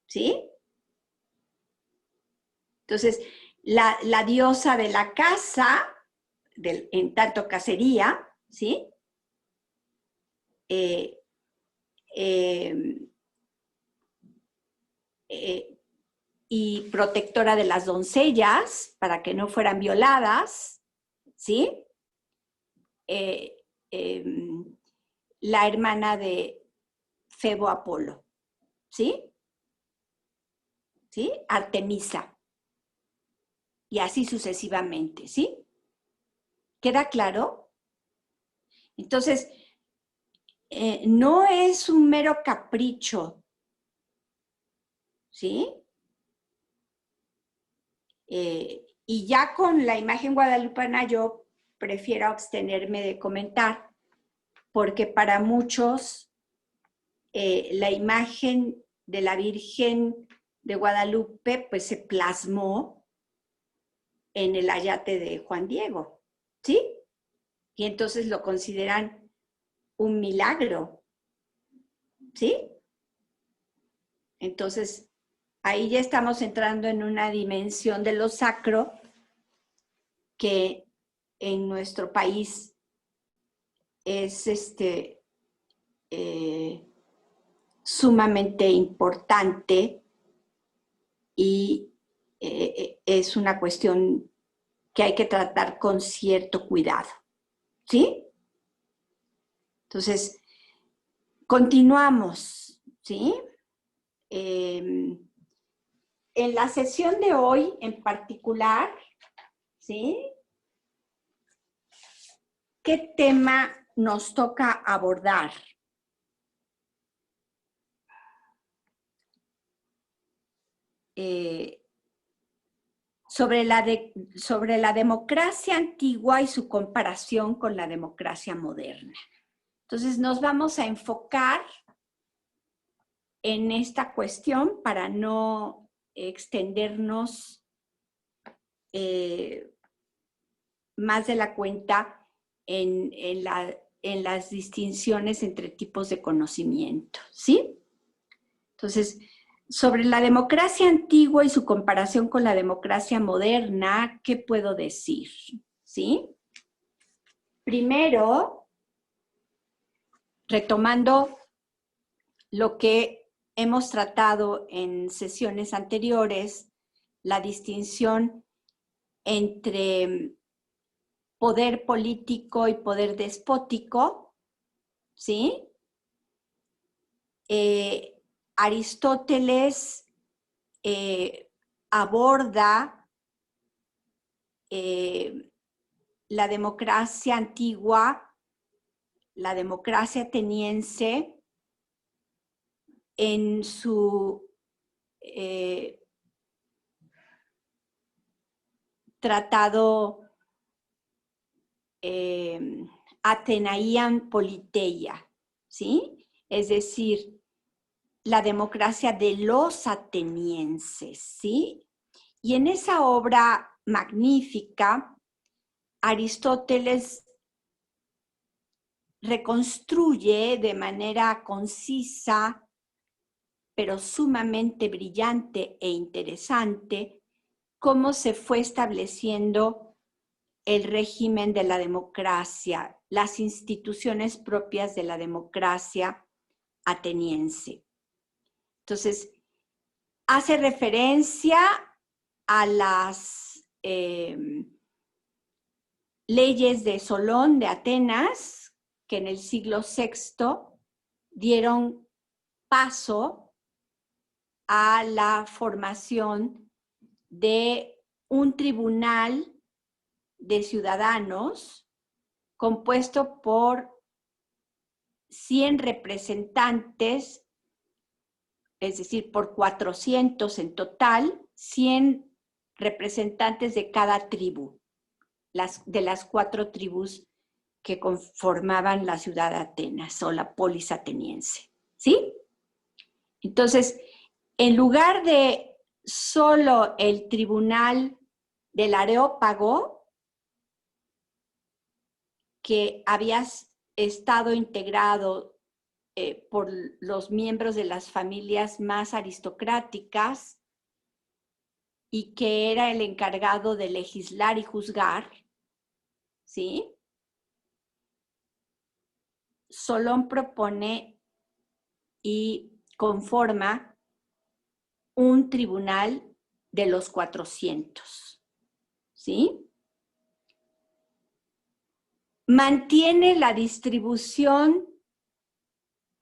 ¿sí? Entonces, la diosa de la casa, en tanto cacería, ¿sí? Y protectora de las doncellas para que no fueran violadas, ¿sí? La hermana de Febo Apolo, ¿sí? ¿Sí? Artemisa. Y así sucesivamente, ¿sí? ¿Queda claro? Entonces, no es un mero capricho, ¿sí? Y ya con la imagen guadalupana yo prefiero abstenerme de comentar, porque para muchos la imagen de la Virgen de Guadalupe pues se plasmó en el ayate de Juan Diego, ¿sí? Y entonces lo consideran un milagro, ¿sí? Entonces, ahí ya estamos entrando en una dimensión de lo sacro que en nuestro país es sumamente importante y es una cuestión que hay que tratar con cierto cuidado, ¿sí? Entonces, continuamos, ¿sí? En la sesión de hoy en particular, ¿sí? ¿Qué tema nos toca abordar? Sobre la democracia antigua y su comparación con la democracia moderna. Entonces nos vamos a enfocar en esta cuestión para no extendernos más de la cuenta en las distinciones entre tipos de conocimiento, ¿sí? Entonces, sobre la democracia antigua y su comparación con la democracia moderna, ¿qué puedo decir? ¿Sí? Primero, retomando lo que hemos tratado en sesiones anteriores, la distinción entre poder político y poder despótico, ¿sí? Aristóteles aborda la democracia antigua, la democracia ateniense, en su tratado Atenaian Politeia, ¿sí? Es decir, la democracia de los atenienses, ¿sí? Y en esa obra magnífica, Aristóteles reconstruye de manera concisa, pero sumamente brillante e interesante, cómo se fue estableciendo el régimen de la democracia, las instituciones propias de la democracia ateniense. Entonces, hace referencia a las leyes de Solón de Atenas, que en el siglo VI dieron paso a la formación de un tribunal de ciudadanos compuesto por 100 representantes, es decir, por 400 en total, 100 representantes de cada tribu, de las 4 tribus que conformaban la ciudad de Atenas o la polis ateniense, ¿sí? Entonces, en lugar de solo el tribunal del Areópago, que había estado integrado por los miembros de las familias más aristocráticas y que era el encargado de legislar y juzgar, ¿sí? Solón propone y conforma un tribunal de los 400, ¿sí? Mantiene la distribución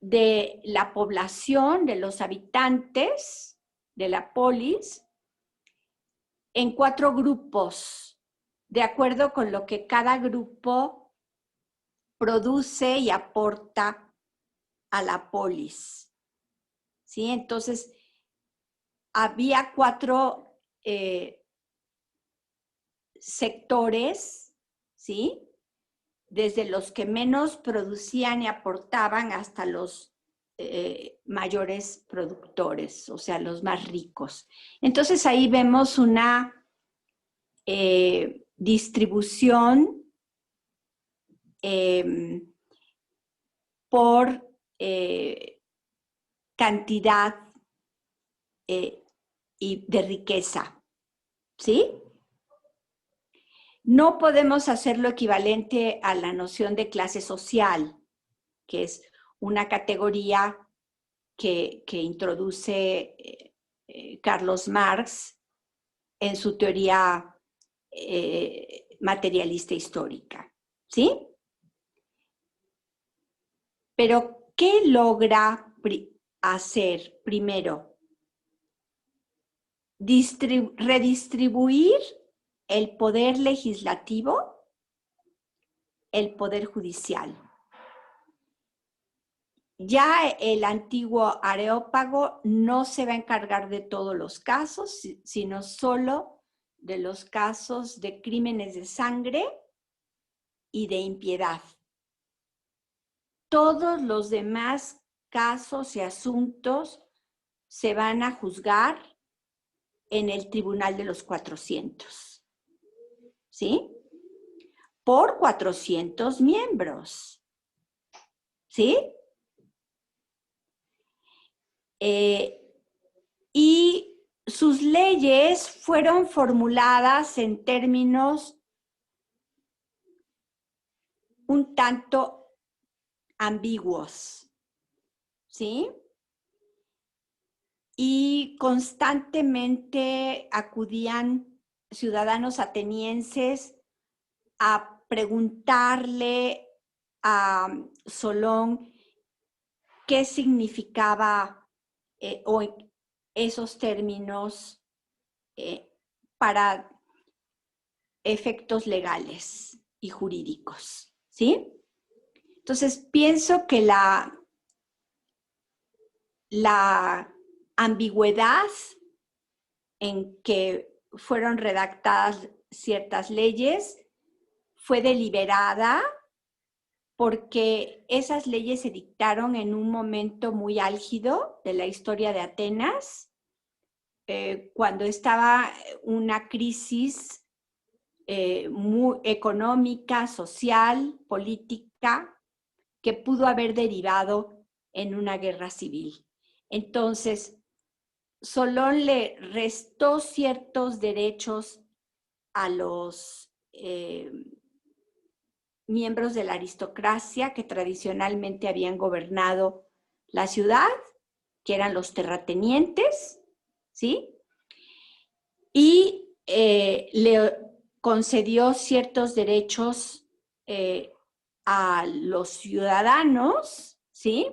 de la población, de los habitantes de la polis, en 4 grupos, de acuerdo con lo que cada grupo produce y aporta a la polis, ¿sí? Entonces, había 4 sectores, ¿sí? desde los que menos producían y aportaban hasta los mayores productores, o sea, los más ricos. Entonces ahí vemos una distribución por cantidad y de riqueza, ¿sí? No podemos hacerlo equivalente a la noción de clase social, que es una categoría que introduce Carlos Marx en su teoría materialista histórica, ¿sí? Pero, ¿qué logra hacer primero? Redistribuir el poder legislativo, el poder judicial. Ya el antiguo Areópago no se va a encargar de todos los casos, sino solo de los casos de crímenes de sangre y de impiedad. Todos los demás casos y asuntos se van a juzgar en el Tribunal de los 400, ¿sí? Por 400 miembros, ¿sí? Y sus leyes fueron formuladas en términos un tanto ambiguos, ¿sí? Y constantemente acudían ciudadanos atenienses a preguntarle a Solón qué significaba esos términos para efectos legales y jurídicos, ¿sí? Entonces, pienso que la ambigüedad en que fueron redactadas ciertas leyes fue deliberada porque esas leyes se dictaron en un momento muy álgido de la historia de Atenas, cuando estaba una crisis muy económica, social, política, que pudo haber derivado en una guerra civil. Entonces, Solón le restó ciertos derechos a los miembros de la aristocracia que tradicionalmente habían gobernado la ciudad, que eran los terratenientes, ¿sí? Y le concedió ciertos derechos a los ciudadanos, ¿sí?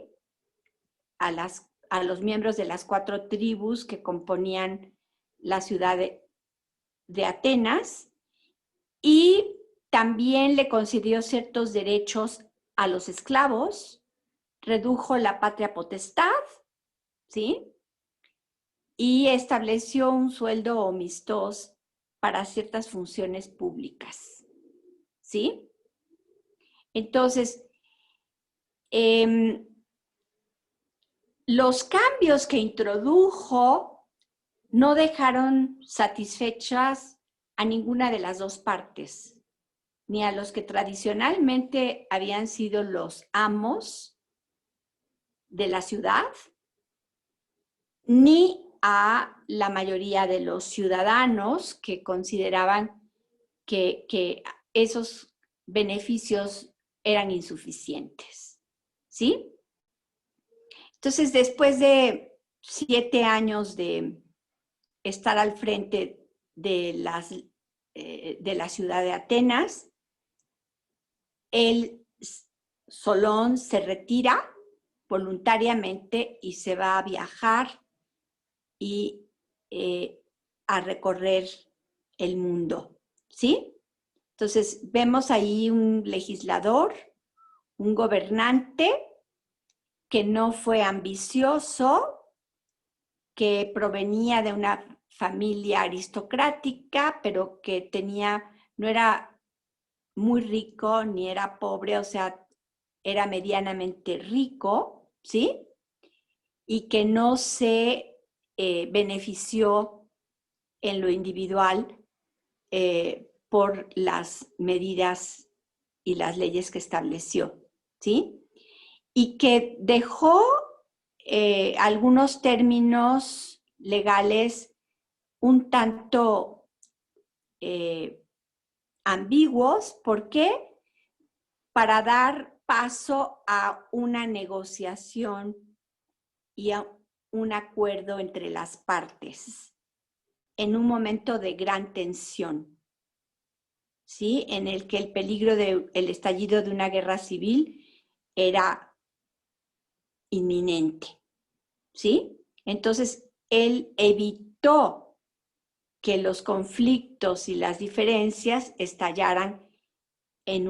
A los miembros de las 4 tribus que componían la ciudad de Atenas, y también le concedió ciertos derechos a los esclavos, redujo la patria potestad, ¿sí? Y estableció un sueldo o mistos para ciertas funciones públicas, ¿sí? Entonces, los cambios que introdujo no dejaron satisfechas a ninguna de las dos partes, ni a los que tradicionalmente habían sido los amos de la ciudad, ni a la mayoría de los ciudadanos que consideraban que esos beneficios eran insuficientes, ¿sí? Entonces, después de 7 años de estar al frente de la ciudad de Atenas, Solón se retira voluntariamente y se va a viajar y a recorrer el mundo, ¿sí? Entonces, vemos ahí un legislador, un gobernante que no fue ambicioso, que provenía de una familia aristocrática, pero que no era muy rico ni era pobre, o sea, era medianamente rico, ¿sí? Y que no se benefició en lo individual por las medidas y las leyes que estableció, ¿sí? Y que dejó algunos términos legales un tanto ambiguos. ¿Por qué? Para dar paso a una negociación y a un acuerdo entre las partes en un momento de gran tensión, ¿sí? En el que el peligro del estallido de una guerra civil era inminente, ¿sí? Entonces, él evitó que los conflictos y las diferencias estallaran en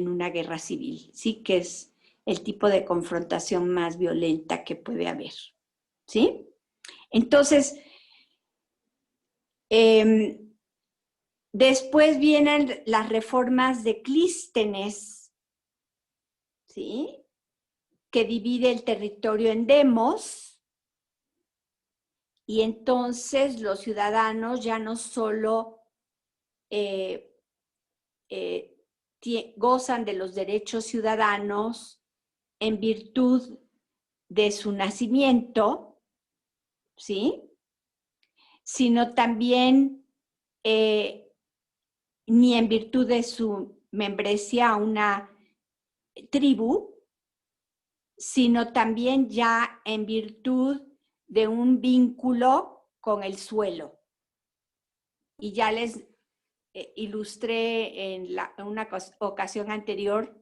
una guerra civil, ¿sí? Que es el tipo de confrontación más violenta que puede haber, ¿sí? Entonces, después vienen las reformas de Clístenes, ¿sí? Que divide el territorio en demos, y entonces los ciudadanos ya no solo gozan de los derechos ciudadanos en virtud de su nacimiento, ¿sí? Sino también ni en virtud de su membresía a una tribu, sino también ya en virtud de un vínculo con el suelo. Y ya les ilustré en una ocasión anterior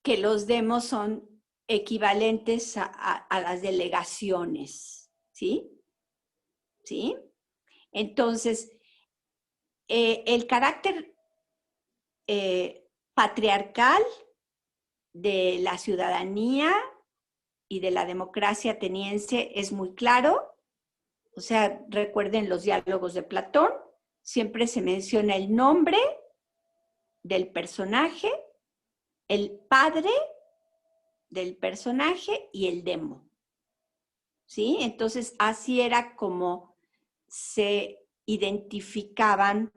que los demos son equivalentes a las delegaciones, ¿sí? ¿Sí? Entonces, el carácter patriarcal de la ciudadanía y de la democracia ateniense es muy claro. O sea, recuerden los diálogos de Platón, siempre se menciona el nombre del personaje, el padre del personaje y el demo, ¿sí? Entonces, así era como se identificaban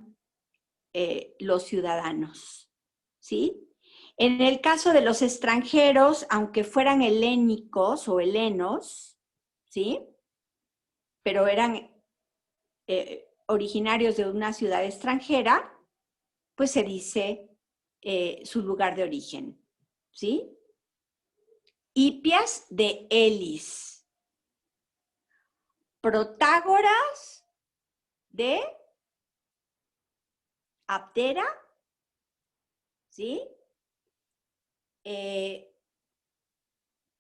los ciudadanos, ¿sí? En el caso de los extranjeros, aunque fueran helénicos o helenos, ¿sí? Pero eran originarios de una ciudad extranjera, pues se dice su lugar de origen, ¿sí? Hipias de Elis, Protágoras de Abdera, ¿sí?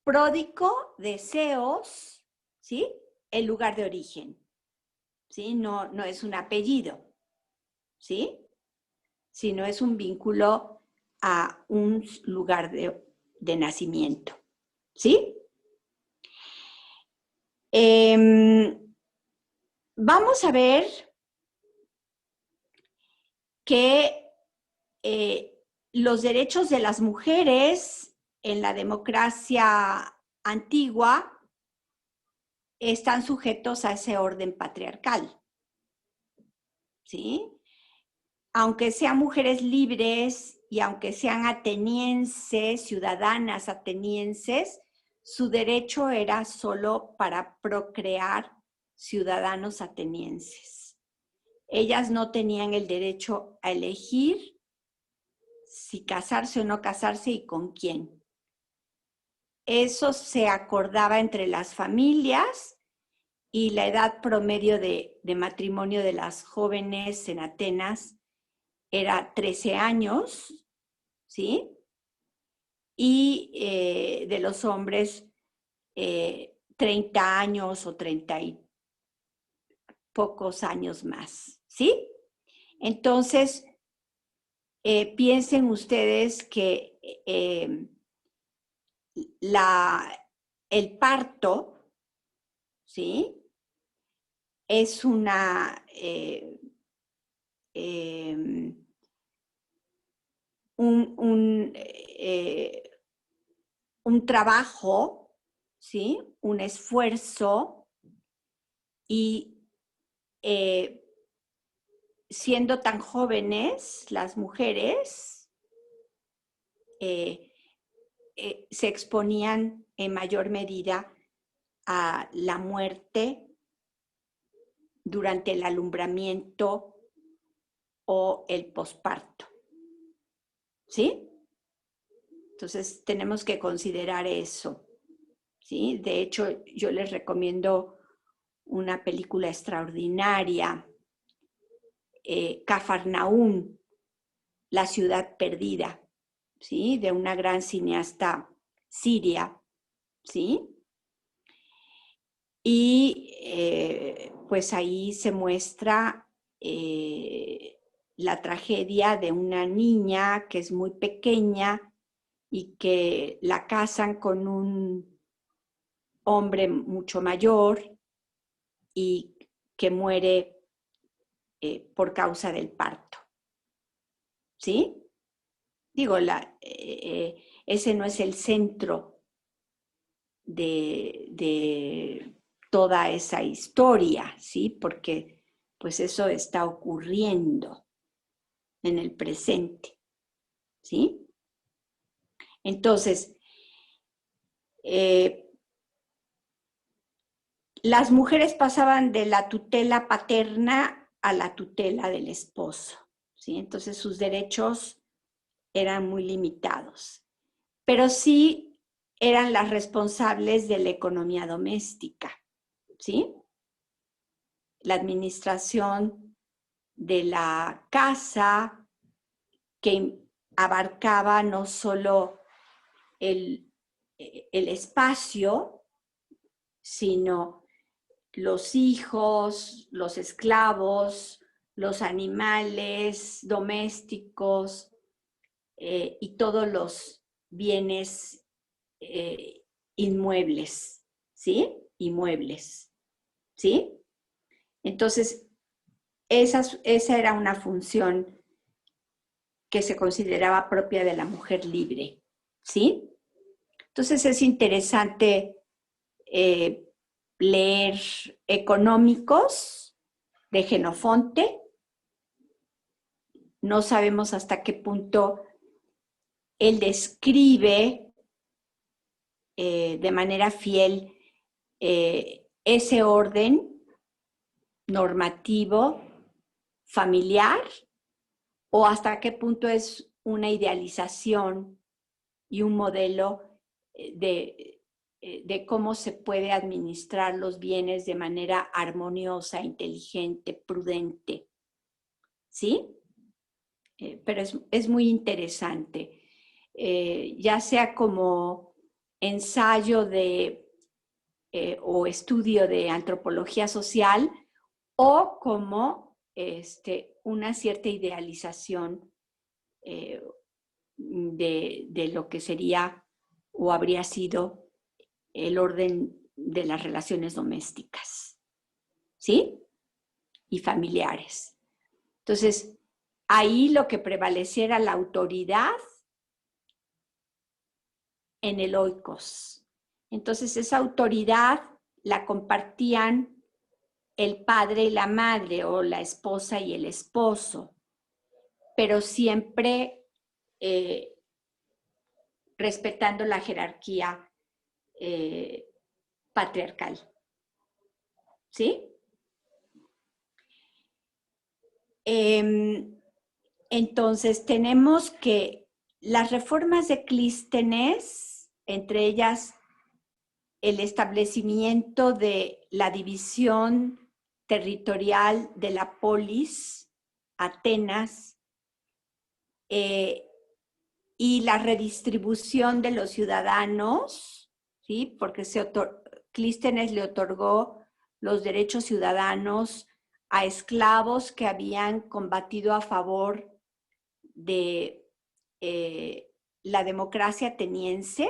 Pródico de Ceos, ¿sí? El lugar de origen, ¿sí? No es un apellido, ¿sí? Sino es un vínculo a un lugar de nacimiento, ¿sí? Vamos a ver que los derechos de las mujeres en la democracia antigua están sujetos a ese orden patriarcal, ¿sí? Aunque sean mujeres libres y aunque sean atenienses, ciudadanas atenienses, su derecho era solo para procrear ciudadanos atenienses. Ellas no tenían el derecho a elegir si casarse o no casarse y con quién. Eso se acordaba entre las familias y la edad promedio de matrimonio de las jóvenes en Atenas era 13 años, ¿sí? Y de los hombres 30 años o 30 y pocos años más, ¿sí? Entonces, piensen ustedes que el parto, ¿sí? Es una un trabajo, ¿sí? Un esfuerzo y siendo tan jóvenes las mujeres se exponían en mayor medida a la muerte durante el alumbramiento o el posparto, ¿sí? Entonces tenemos que considerar eso, ¿sí? De hecho, yo les recomiendo una película extraordinaria, Cafarnaún, La ciudad perdida, ¿sí? De una gran cineasta siria, ¿sí? Y pues ahí se muestra la tragedia de una niña que es muy pequeña y que la casan con un hombre mucho mayor y que muere por causa del parto, ¿sí? Digo, ese no es el centro de toda esa historia, ¿sí? Porque pues eso está ocurriendo en el presente, ¿sí? Entonces, las mujeres pasaban de la tutela paterna a la tutela del esposo, ¿sí? Entonces sus derechos eran muy limitados, pero sí eran las responsables de la economía doméstica, ¿sí? La administración de la casa que abarcaba no solo el espacio, sino los hijos, los esclavos, los animales domésticos y todos los bienes inmuebles, ¿sí? Y muebles, ¿sí? Entonces, esa era una función que se consideraba propia de la mujer libre, ¿sí? Entonces es interesante leer Económicos de Jenofonte. No sabemos hasta qué punto él describe de manera fiel ese orden normativo familiar o hasta qué punto es una idealización y un modelo de cómo se puede administrar los bienes de manera armoniosa, inteligente, prudente, ¿sí? Pero es muy interesante, ya sea como ensayo o estudio de antropología social o como una cierta idealización de lo que sería o habría sido el orden de las relaciones domésticas, ¿sí? Y familiares. Entonces, ahí lo que prevaleciera la autoridad en el oikos. Entonces, esa autoridad la compartían el padre y la madre o la esposa y el esposo, pero siempre respetando la jerarquía patriarcal, ¿sí? Entonces, tenemos que las reformas de Clístenes, entre ellas el establecimiento de la división territorial de la polis, Atenas, y la redistribución de los ciudadanos, ¿sí? Porque Clístenes le otorgó los derechos ciudadanos a esclavos que habían combatido a favor de la democracia ateniense,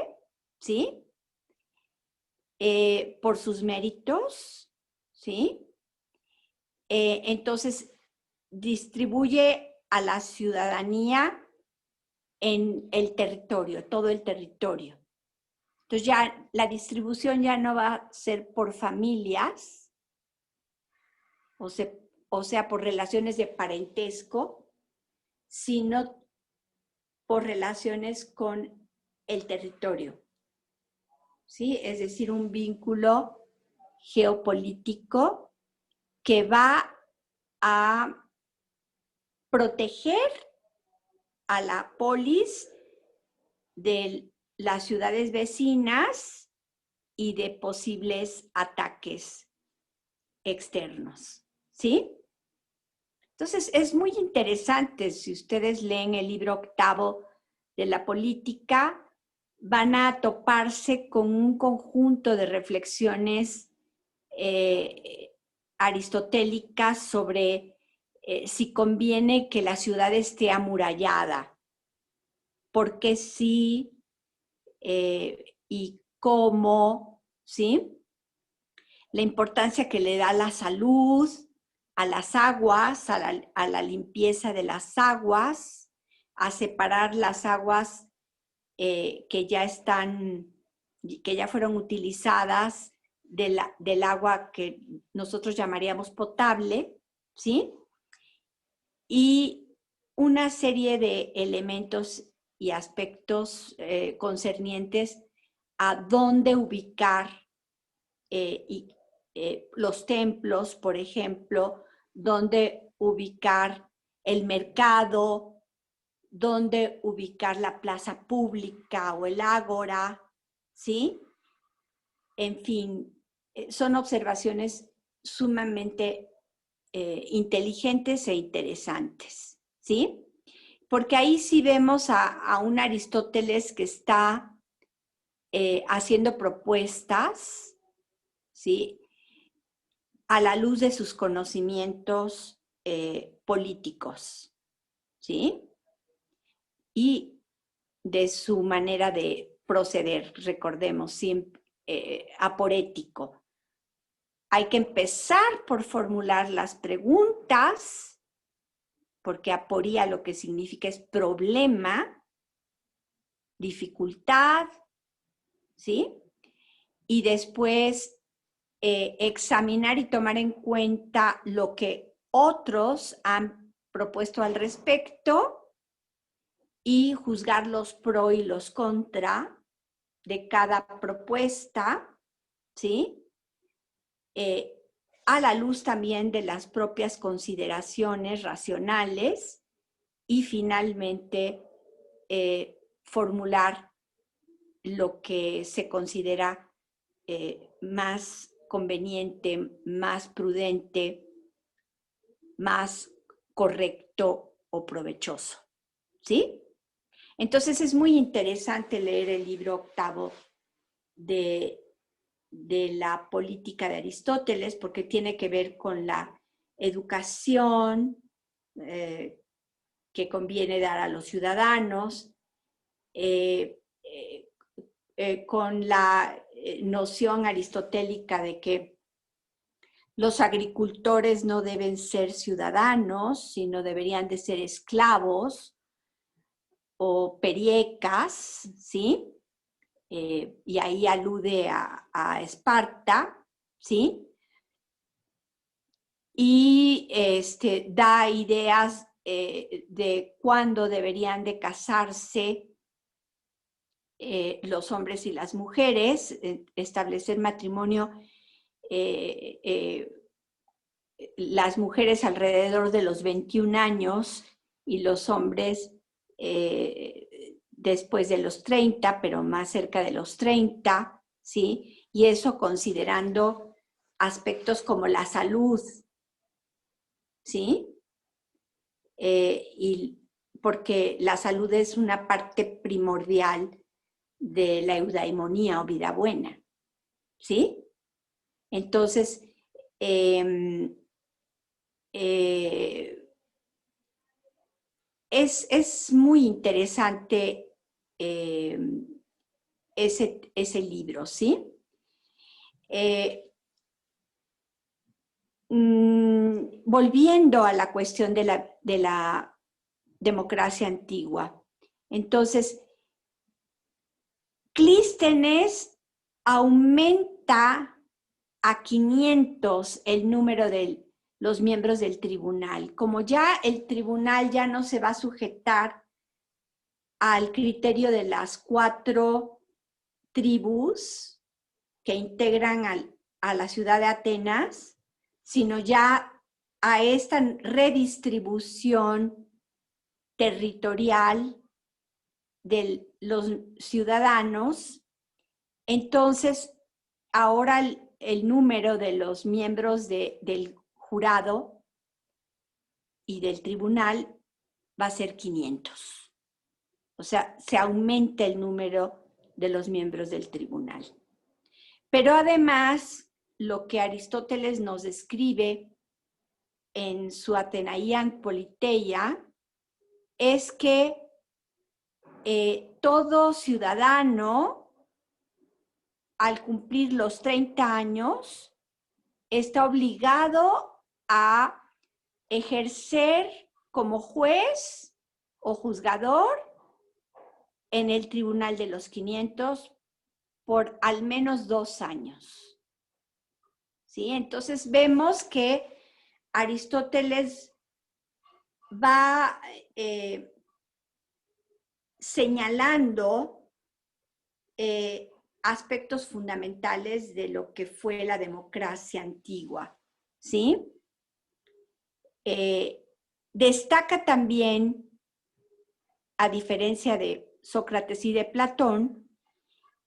¿sí? Por sus méritos, ¿sí? Entonces, distribuye a la ciudadanía en el territorio, todo el territorio. Entonces ya la distribución ya no va a ser por familias, o sea, por relaciones de parentesco, sino por relaciones con el territorio, ¿sí? Es decir, un vínculo geopolítico que va a proteger a la polis de las ciudades vecinas y de posibles ataques externos, ¿sí? Entonces, es muy interesante. Si ustedes leen el libro 8 de la política, van a toparse con un conjunto de reflexiones aristotélicas sobre si conviene que la ciudad esté amurallada, por qué sí y cómo, ¿sí? La importancia que le da a la salud, a las aguas, a la limpieza de las aguas, a separar las aguas que ya fueron utilizadas del agua que nosotros llamaríamos potable, ¿sí? Y una serie de elementos y aspectos concernientes a dónde ubicar los templos, por ejemplo, dónde ubicar el mercado, dónde ubicar la plaza pública o el ágora, ¿sí? En fin, son observaciones sumamente inteligentes e interesantes, ¿sí? Porque ahí sí vemos a un Aristóteles que está haciendo propuestas, ¿sí? A la luz de sus conocimientos políticos, ¿sí? Y de su manera de proceder, recordemos, siempre aporético. Hay que empezar por formular las preguntas, porque aporía lo que significa es problema, dificultad, ¿sí? Y después examinar y tomar en cuenta lo que otros han propuesto al respecto y juzgar los pro y los contra de cada propuesta, ¿sí? A la luz también de las propias consideraciones racionales y finalmente formular lo que se considera más conveniente, más prudente, más correcto o provechoso, ¿sí? Entonces es muy interesante leer el libro 8 de la política de Aristóteles porque tiene que ver con la educación que conviene dar a los ciudadanos, con la noción aristotélica de que los agricultores no deben ser ciudadanos, sino deberían de ser esclavos o periecas, ¿sí? Y ahí alude a Esparta, ¿sí? Y da ideas de cuándo deberían de casarse los hombres y las mujeres, establecer matrimonio, las mujeres alrededor de los 21 años y los hombres después de los 30, pero más cerca de los 30, ¿sí? Y eso considerando aspectos como la salud, ¿sí? Y porque la salud es una parte primordial de la eudaimonía o vida buena, ¿sí? Entonces, es muy interesante ese libro, ¿sí? volviendo a la cuestión de la democracia antigua. Entonces, Clístenes aumenta a 500 el número de los miembros del tribunal. Como ya el tribunal ya no se va a sujetar al criterio de las 4 tribus que integran a la ciudad de Atenas, sino ya a esta redistribución territorial de los ciudadanos. Entonces, ahora el número de los miembros del jurado y del tribunal va a ser 500. O sea, se aumenta el número de los miembros del tribunal. Pero además, lo que Aristóteles nos describe en su Atenaian Politeia es que todo ciudadano, al cumplir los 30 años, está obligado a ejercer como juez o juzgador en el Tribunal de los 500 por al menos 2 años. ¿Sí? Entonces vemos que Aristóteles va señalando aspectos fundamentales de lo que fue la democracia antigua, ¿sí? Destaca también, a diferencia de Sócrates y de Platón,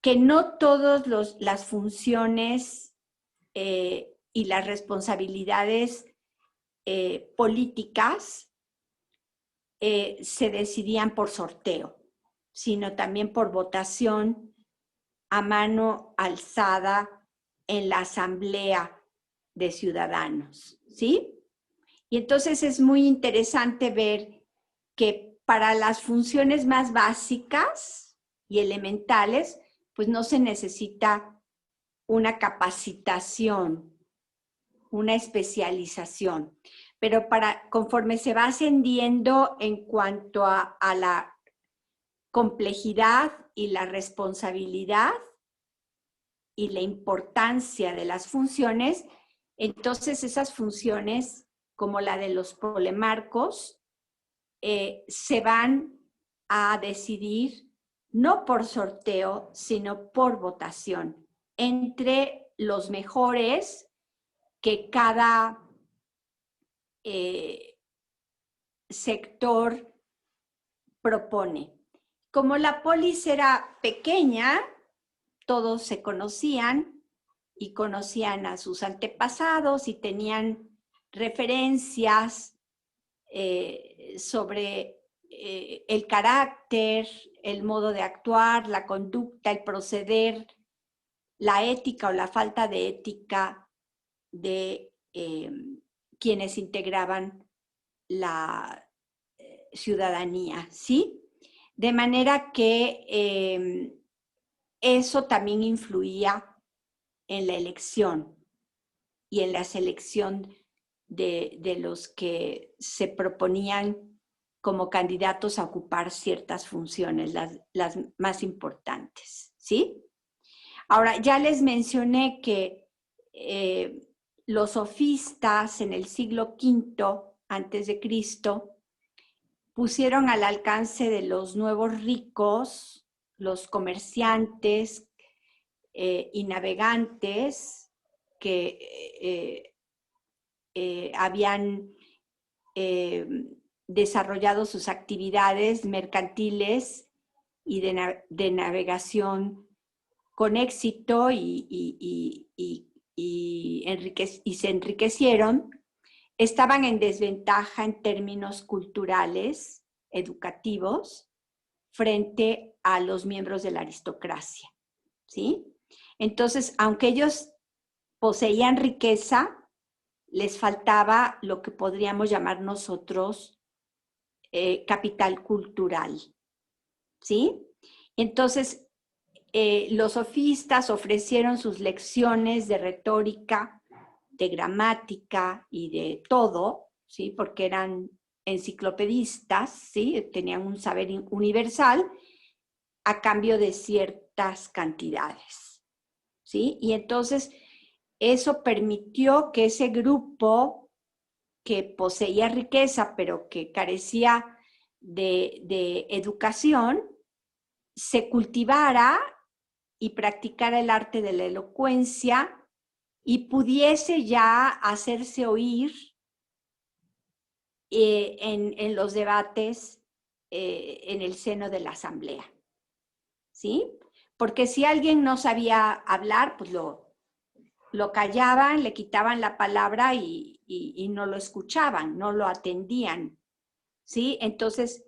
que no todas las funciones y las responsabilidades políticas se decidían por sorteo, sino también por votación a mano alzada en la asamblea de ciudadanos, ¿sí? Y entonces es muy interesante ver que para las funciones más básicas y elementales, pues no se necesita una capacitación, una especialización, pero conforme se va ascendiendo en cuanto a la complejidad y la responsabilidad y la importancia de las funciones, entonces esas funciones, como la de los polemarcos, se van a decidir no por sorteo, sino por votación entre los mejores que cada sector propone. Como la polis era pequeña, todos se conocían y conocían a sus antepasados y tenían referencias sobre el carácter, el modo de actuar, la conducta, el proceder, la ética o la falta de ética de quienes integraban la ciudadanía, ¿sí? De manera que eso también influía en la elección y en la selección de los que se proponían como candidatos a ocupar ciertas funciones, las más importantes, ¿sí? Ahora, ya les mencioné que los sofistas en el siglo V antes de Cristo pusieron al alcance de los nuevos ricos, los comerciantes y navegantes que habían desarrollado sus actividades mercantiles y de navegación con éxito y se enriquecieron, estaban en desventaja en términos culturales, educativos, frente a los miembros de la aristocracia, ¿sí? Entonces, aunque ellos poseían riqueza, les faltaba lo que podríamos llamar nosotros capital cultural, ¿sí? Entonces, los sofistas ofrecieron sus lecciones de retórica de gramática y de todo, ¿sí? Porque eran enciclopedistas, ¿sí? Tenían un saber universal a cambio de ciertas cantidades, ¿sí? Y entonces eso permitió que ese grupo que poseía riqueza, pero que carecía de educación, se cultivara y practicara el arte de la elocuencia y pudiese ya hacerse oír en los debates en el seno de la asamblea, ¿sí? Porque si alguien no sabía hablar, pues lo callaban, le quitaban la palabra y no lo escuchaban, no lo atendían, ¿sí? Entonces,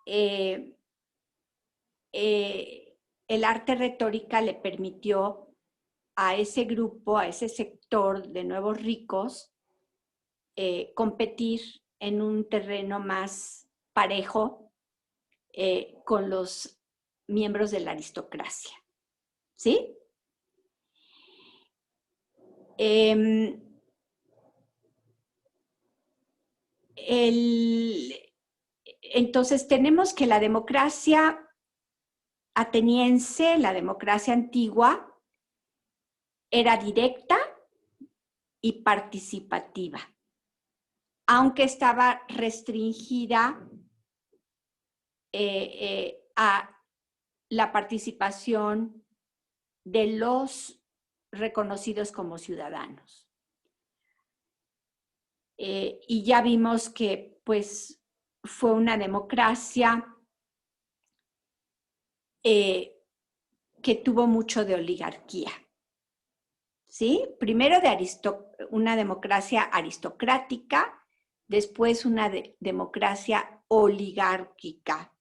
el arte retórica le permitió a ese grupo, a ese sector de nuevos ricos, competir en un terreno más parejo con los miembros de la aristocracia, ¿sí? Entonces tenemos que la democracia ateniense, la democracia antigua, era directa y participativa, aunque estaba restringida a la participación de los reconocidos como ciudadanos. Y ya vimos que pues fue una democracia que tuvo mucho de oligarquía, ¿sí? Primero una democracia aristocrática, después una democracia oligárquica,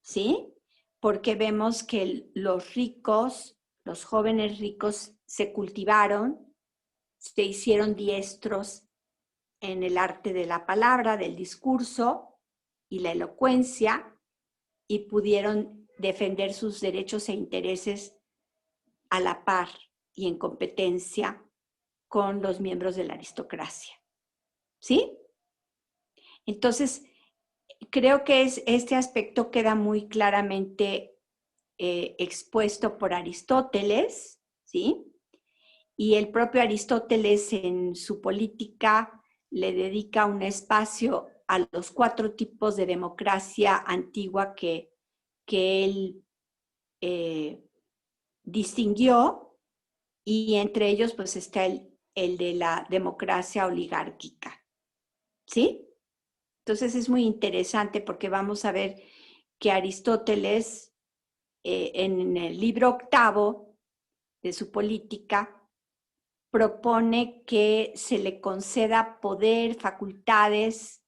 ¿sí? Porque vemos que los ricos, los jóvenes ricos se cultivaron, se hicieron diestros en el arte de la palabra, del discurso y la elocuencia, y pudieron defender sus derechos e intereses a la par y en competencia con los miembros de la aristocracia, ¿sí? Entonces, creo que este aspecto queda muy claramente expuesto por Aristóteles, ¿sí? Y el propio Aristóteles en su política le dedica un espacio a los 4 tipos de democracia antigua que él distinguió, y entre ellos pues está el de la democracia oligárquica, ¿sí? Entonces es muy interesante porque vamos a ver que Aristóteles en el libro 8 de su política propone que se le conceda poder, facultades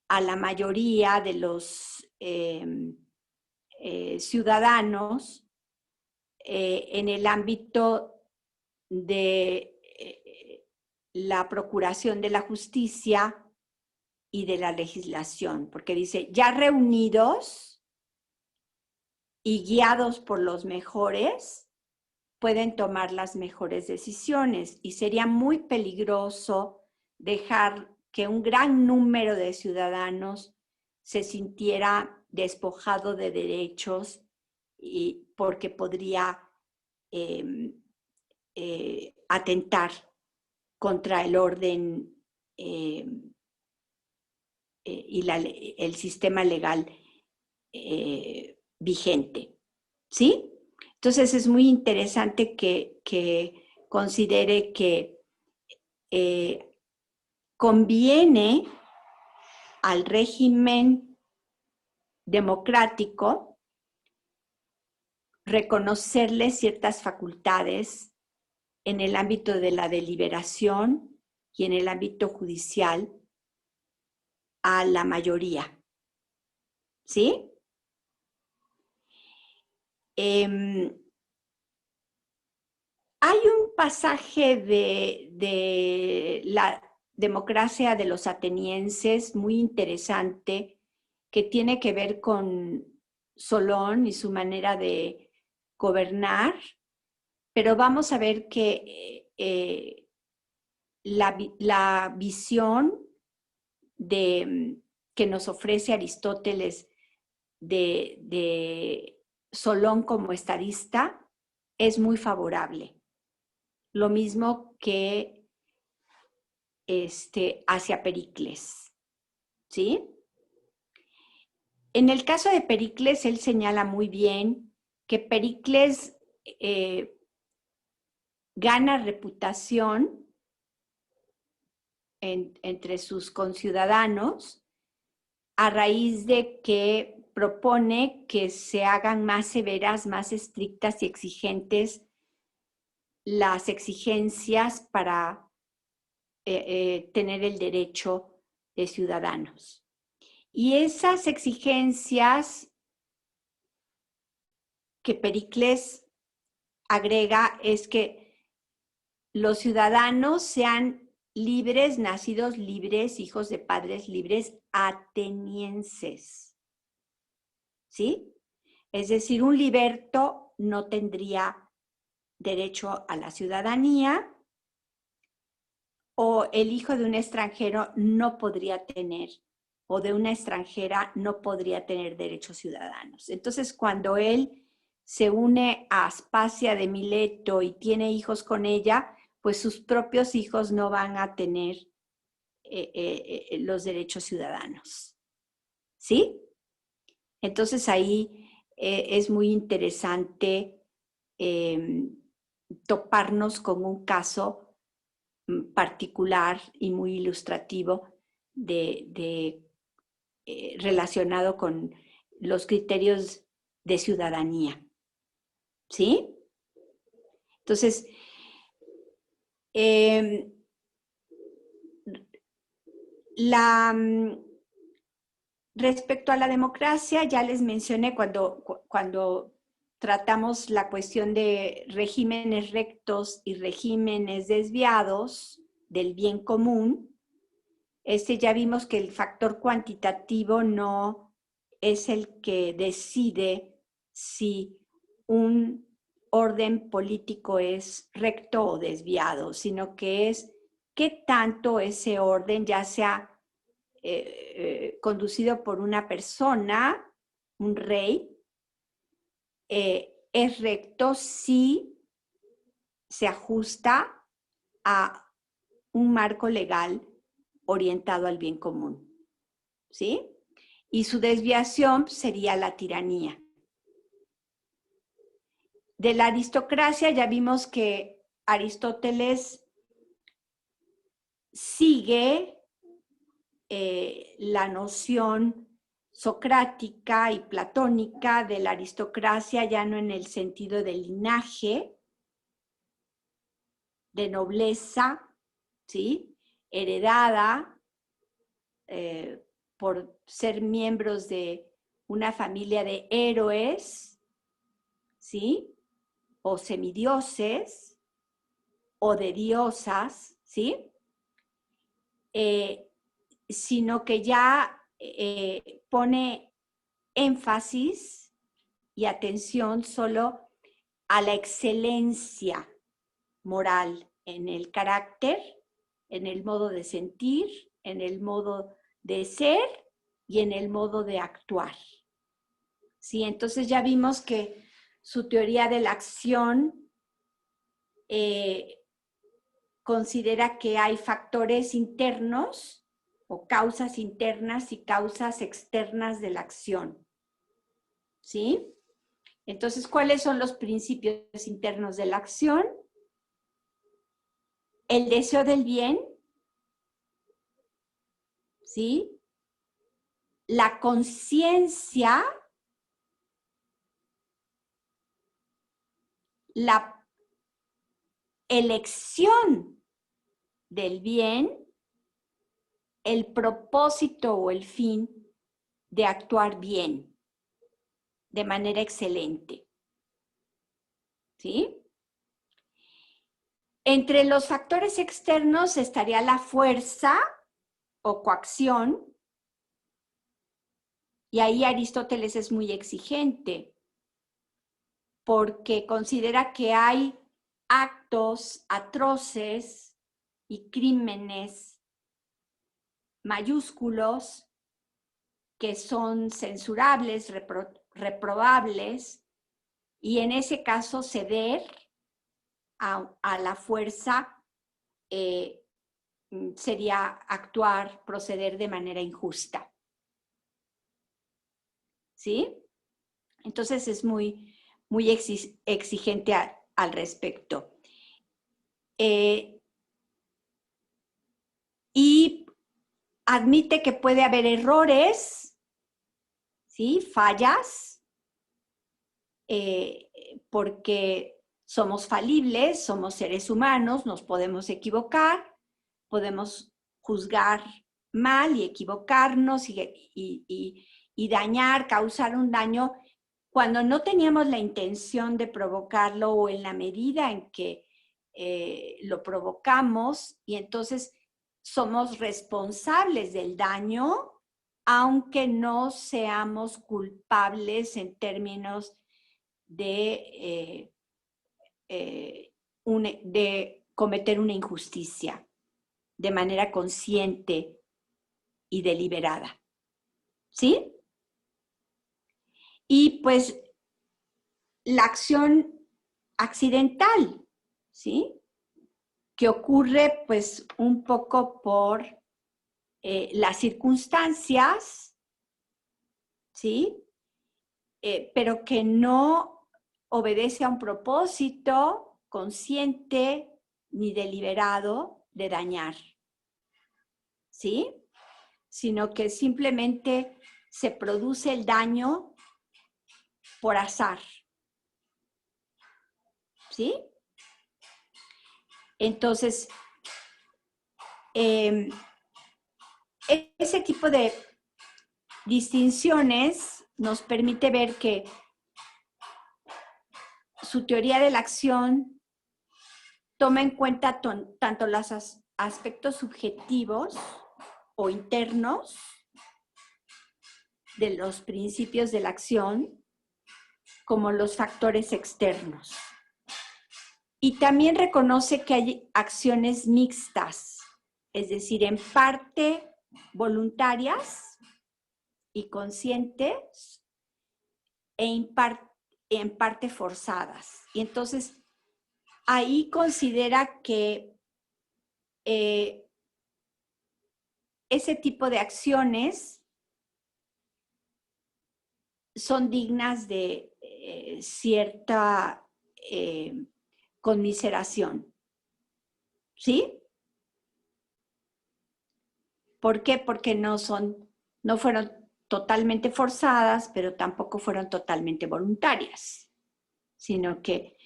a la mayoría de los ciudadanos en el ámbito de la procuración de la justicia y de la legislación, porque dice, ya reunidos y guiados por los mejores, pueden tomar las mejores decisiones, y sería muy peligroso dejar que un gran número de ciudadanos se sintiera despojado de derechos porque podría atentar contra el orden y el sistema legal vigente, ¿sí? Entonces es muy interesante que considere que conviene al régimen democrático reconocerle ciertas facultades en el ámbito de la deliberación y en el ámbito judicial a la mayoría, ¿sí? Hay un pasaje de la democracia de los atenienses muy interesante que tiene que ver con Solón y su manera de gobernar, pero vamos a ver que la visión que nos ofrece Aristóteles de Solón como estadista es muy favorable. Lo mismo que hacia Pericles, ¿sí? En el caso de Pericles, él señala muy bien que Pericles gana reputación entre sus conciudadanos a raíz de que propone que se hagan más severas, más estrictas y exigentes las exigencias para tener el derecho de ciudadanos. Y esas exigencias que Pericles agrega es que los ciudadanos sean libres, nacidos libres, hijos de padres libres, atenienses. ¿Sí? Es decir, un liberto no tendría derecho a la ciudadanía, o el hijo de un extranjero no podría tener, o de una extranjera no podría tener derechos ciudadanos. Entonces, cuando él se une a Aspasia de Mileto y tiene hijos con ella, pues sus propios hijos no van a tener los derechos ciudadanos. ¿Sí? Entonces ahí es muy interesante toparnos con un caso particular y muy ilustrativo relacionado con los criterios de ciudadanía. ¿Sí? Entonces, respecto a la democracia, ya les mencioné cuando tratamos la cuestión de regímenes rectos y regímenes desviados del bien común. Ya vimos que el factor cuantitativo no es el que decide si un orden político es recto o desviado, sino que es qué tanto ese orden, ya sea conducido por una persona, un rey, es recto si se ajusta a un marco legal orientado al bien común, ¿sí? Y su desviación sería la tiranía. De la aristocracia ya vimos que Aristóteles sigue la noción socrática y platónica de la aristocracia, ya no en el sentido de linaje, de nobleza, ¿sí? Heredada por ser miembros de una familia de héroes, ¿sí? O semidioses, o de diosas, ¿sí? Sino que ya pone énfasis y atención solo a la excelencia moral en el carácter, en el modo de sentir, en el modo de ser y en el modo de actuar. ¿Sí? Entonces ya vimos que su teoría de la acción considera que hay factores internos o causas internas y causas externas de la acción. ¿Sí? Entonces, ¿cuáles son los principios internos de la acción? El deseo del bien, ¿sí? La conciencia, la elección del bien, el propósito o el fin de actuar bien, de manera excelente. ¿Sí? Entre los factores externos estaría la fuerza o coacción, y ahí Aristóteles es muy exigente, porque considera que hay actos atroces y crímenes mayúsculos que son censurables, reprobables, y en ese caso ceder a la fuerza sería actuar, proceder de manera injusta. ¿Sí? Entonces es muy exigente al respecto. Y admite que puede haber errores, ¿sí? Fallas, porque somos falibles, somos seres humanos, nos podemos equivocar, podemos juzgar mal y equivocarnos y dañar, causar un daño cuando no teníamos la intención de provocarlo o en la medida en que lo provocamos, y entonces somos responsables del daño, aunque no seamos culpables en términos de cometer una injusticia de manera consciente y deliberada. ¿Sí? Y pues la acción accidental, ¿sí? Que ocurre pues un poco por las circunstancias, ¿sí? Pero que no obedece a un propósito consciente ni deliberado de dañar, ¿sí? Sino que simplemente se produce el daño por azar, ¿sí? Entonces, ese tipo de distinciones nos permite ver que su teoría de la acción toma en cuenta tanto los aspectos subjetivos o internos de los principios de la acción como los factores externos. Y también reconoce que hay acciones mixtas, es decir, en parte voluntarias y conscientes e en parte forzadas. Y entonces ahí considera que ese tipo de acciones son dignas de cierta conmiseración. ¿Sí? ¿Por qué? Porque no fueron totalmente forzadas, pero tampoco fueron totalmente voluntarias, sino que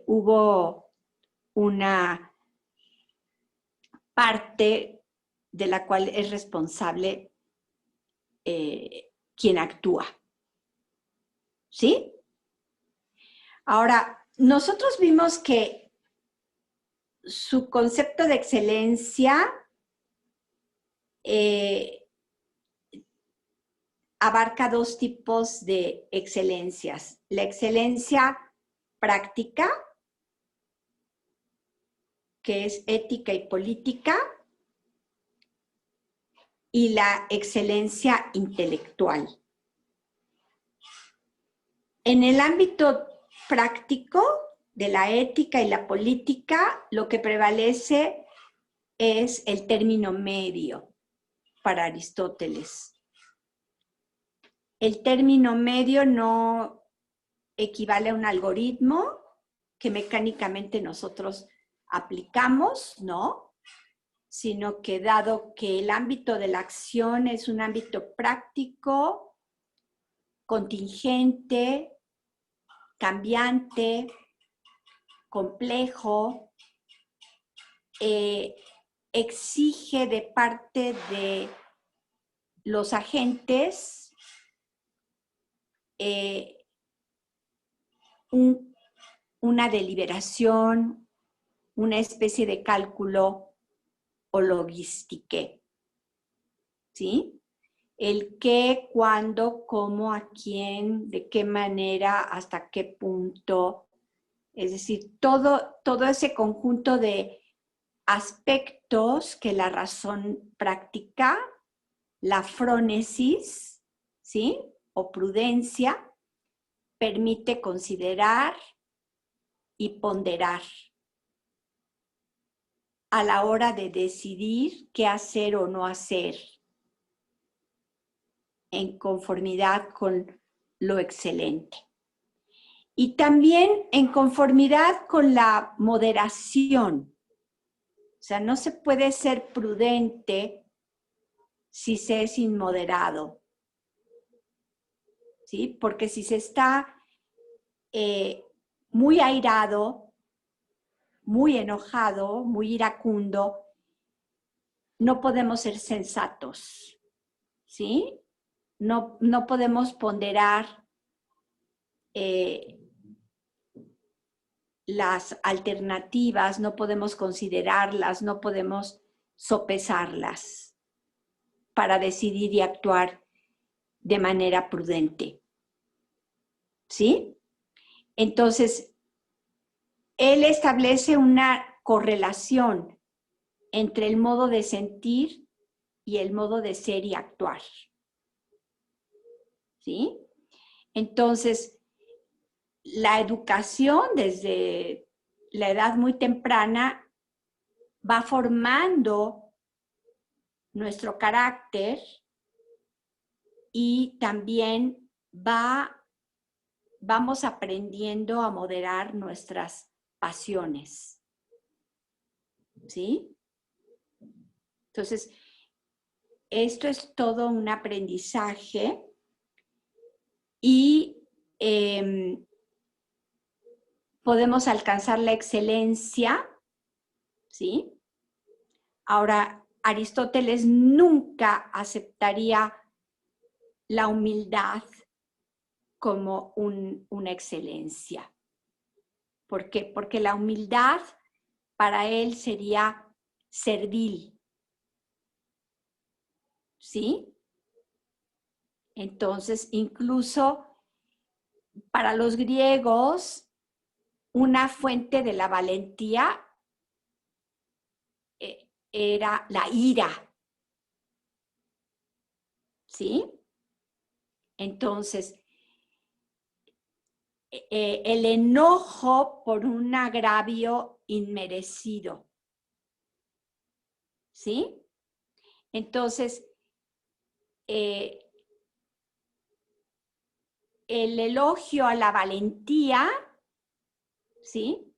hubo una parte de la cual es responsable quien actúa. ¿Sí? Ahora, nosotros vimos que su concepto de excelencia abarca dos tipos de excelencias. La excelencia práctica, que es ética y política, y la excelencia intelectual. En el ámbito práctico de la ética y la política, lo que prevalece es el término medio para Aristóteles. El término medio no equivale a un algoritmo que mecánicamente nosotros aplicamos, ¿no? Sino que dado que el ámbito de la acción es un ámbito práctico, contingente, cambiante, complejo, exige de parte de los agentes una deliberación, una especie de cálculo o logistique, ¿sí? El qué, cuándo, cómo, a quién, de qué manera, hasta qué punto. Es decir, todo ese conjunto de aspectos que la razón práctica, la frónesis, ¿sí? O prudencia, permite considerar y ponderar a la hora de decidir qué hacer o no hacer en conformidad con lo excelente. Y también en conformidad con la moderación. O sea, no se puede ser prudente si se es inmoderado, ¿sí? Porque si se está muy airado, muy enojado, muy iracundo, no podemos ser sensatos, ¿sí? No podemos ponderar las alternativas, no podemos considerarlas, no podemos sopesarlas para decidir y actuar de manera prudente. ¿Sí? Entonces, él establece una correlación entre el modo de sentir y el modo de ser y actuar. ¿Sí? Entonces, la educación desde la edad muy temprana va formando nuestro carácter y también vamos aprendiendo a moderar nuestras pasiones. ¿Sí? Entonces, esto es todo un aprendizaje y podemos alcanzar la excelencia, ¿sí? Ahora, Aristóteles nunca aceptaría la humildad como una excelencia. ¿Por qué? Porque la humildad para él sería servil, ¿sí? Entonces, incluso para los griegos, una fuente de la valentía era la ira, ¿sí? Entonces, el enojo por un agravio inmerecido, ¿sí? Entonces, el elogio a la valentía, ¿sí?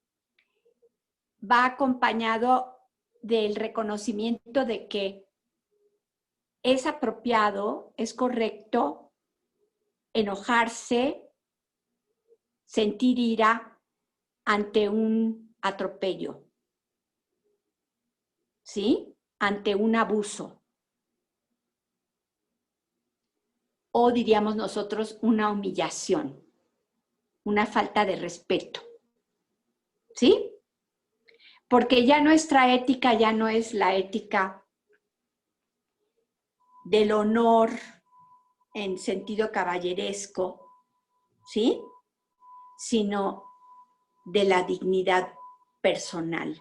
Va acompañado del reconocimiento de que es apropiado, es correcto enojarse, sentir ira ante un atropello, ¿sí? Ante un abuso. O diríamos nosotros una humillación, una falta de respeto, ¿sí? Porque ya nuestra ética ya no es la ética del honor en sentido caballeresco, ¿sí? Sino de la dignidad personal,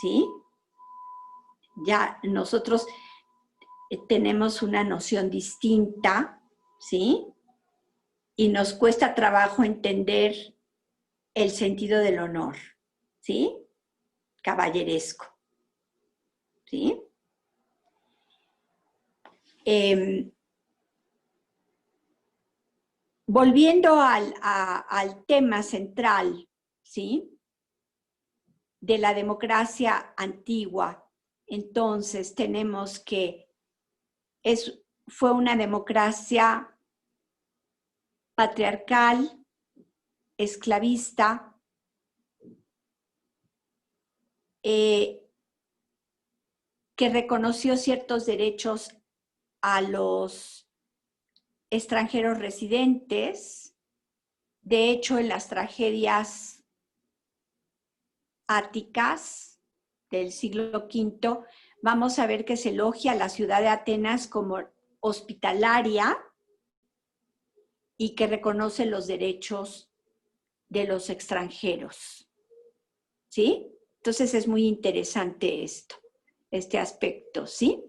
¿sí? Ya nosotros tenemos una noción distinta, ¿sí? Y nos cuesta trabajo entender el sentido del honor, ¿sí? Caballeresco, ¿sí? Volviendo al tema central, ¿sí? De la democracia antigua, entonces tenemos que fue una democracia patriarcal, esclavista, que reconoció ciertos derechos a los extranjeros residentes. De hecho, en las tragedias áticas del siglo V, vamos a ver que se elogia a la ciudad de Atenas como hospitalaria y que reconoce los derechos de los extranjeros. ¿Sí? Entonces es muy interesante este aspecto, ¿sí?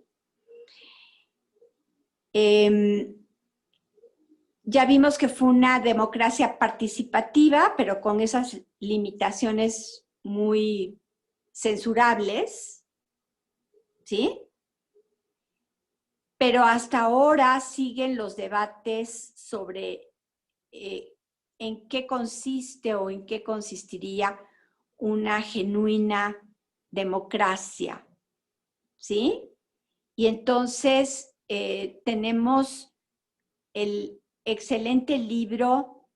Ya vimos que fue una democracia participativa, pero con esas limitaciones muy censurables, ¿sí? Pero hasta ahora siguen los debates sobre en qué consiste o en qué consistiría una genuina democracia, ¿sí? Y entonces tenemos el excelente libro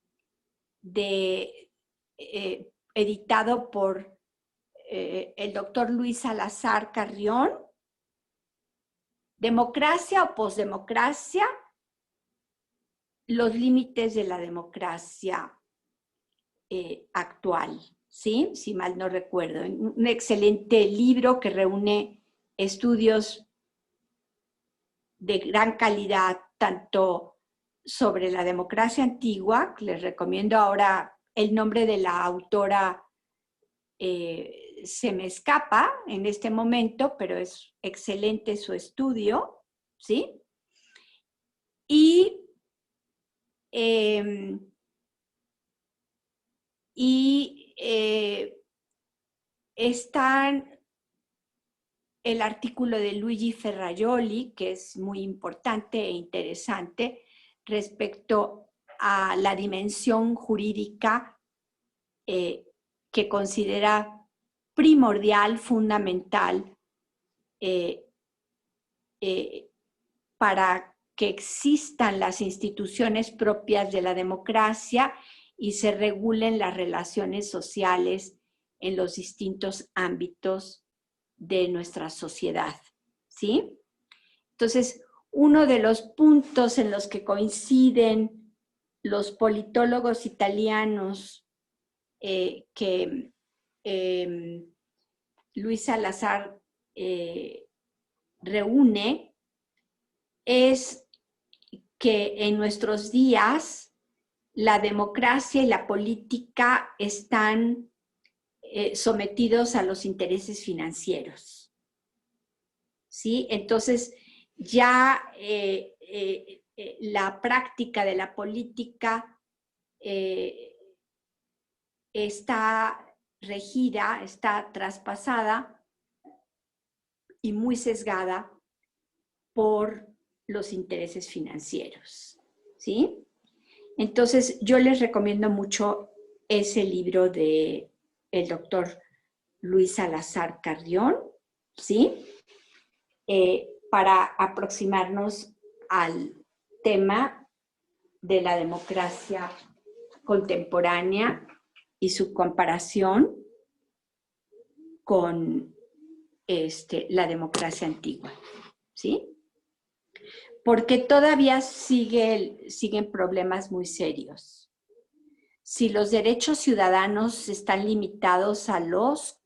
editado por el doctor Luis Salazar Carrión, Democracia o Postdemocracia, los límites de la democracia actual, ¿sí? Si mal no recuerdo. Un excelente libro que reúne estudios de gran calidad, tanto sobre la democracia antigua, que les recomiendo ahora el nombre de la autora, se me escapa en este momento, pero es excelente su estudio, ¿sí? Y están el artículo de Luigi Ferrajoli, que es muy importante e interesante respecto a la dimensión jurídica que considera primordial, fundamental, para que existan las instituciones propias de la democracia y se regulen las relaciones sociales en los distintos ámbitos de nuestra sociedad, ¿sí? Entonces, uno de los puntos en los que coinciden los politólogos italianos que Luis Salazar reúne es que en nuestros días la democracia y la política están sometidos a los intereses financieros, ¿sí? Entonces, ya la práctica de la política está regida, está traspasada y muy sesgada por los intereses financieros, ¿sí? Entonces, yo les recomiendo mucho ese libro de el doctor Luis Salazar Carrión, ¿sí? Para aproximarnos al tema de la democracia contemporánea y su comparación con la democracia antigua, ¿sí? Porque todavía siguen problemas muy serios. Si los derechos ciudadanos están limitados a los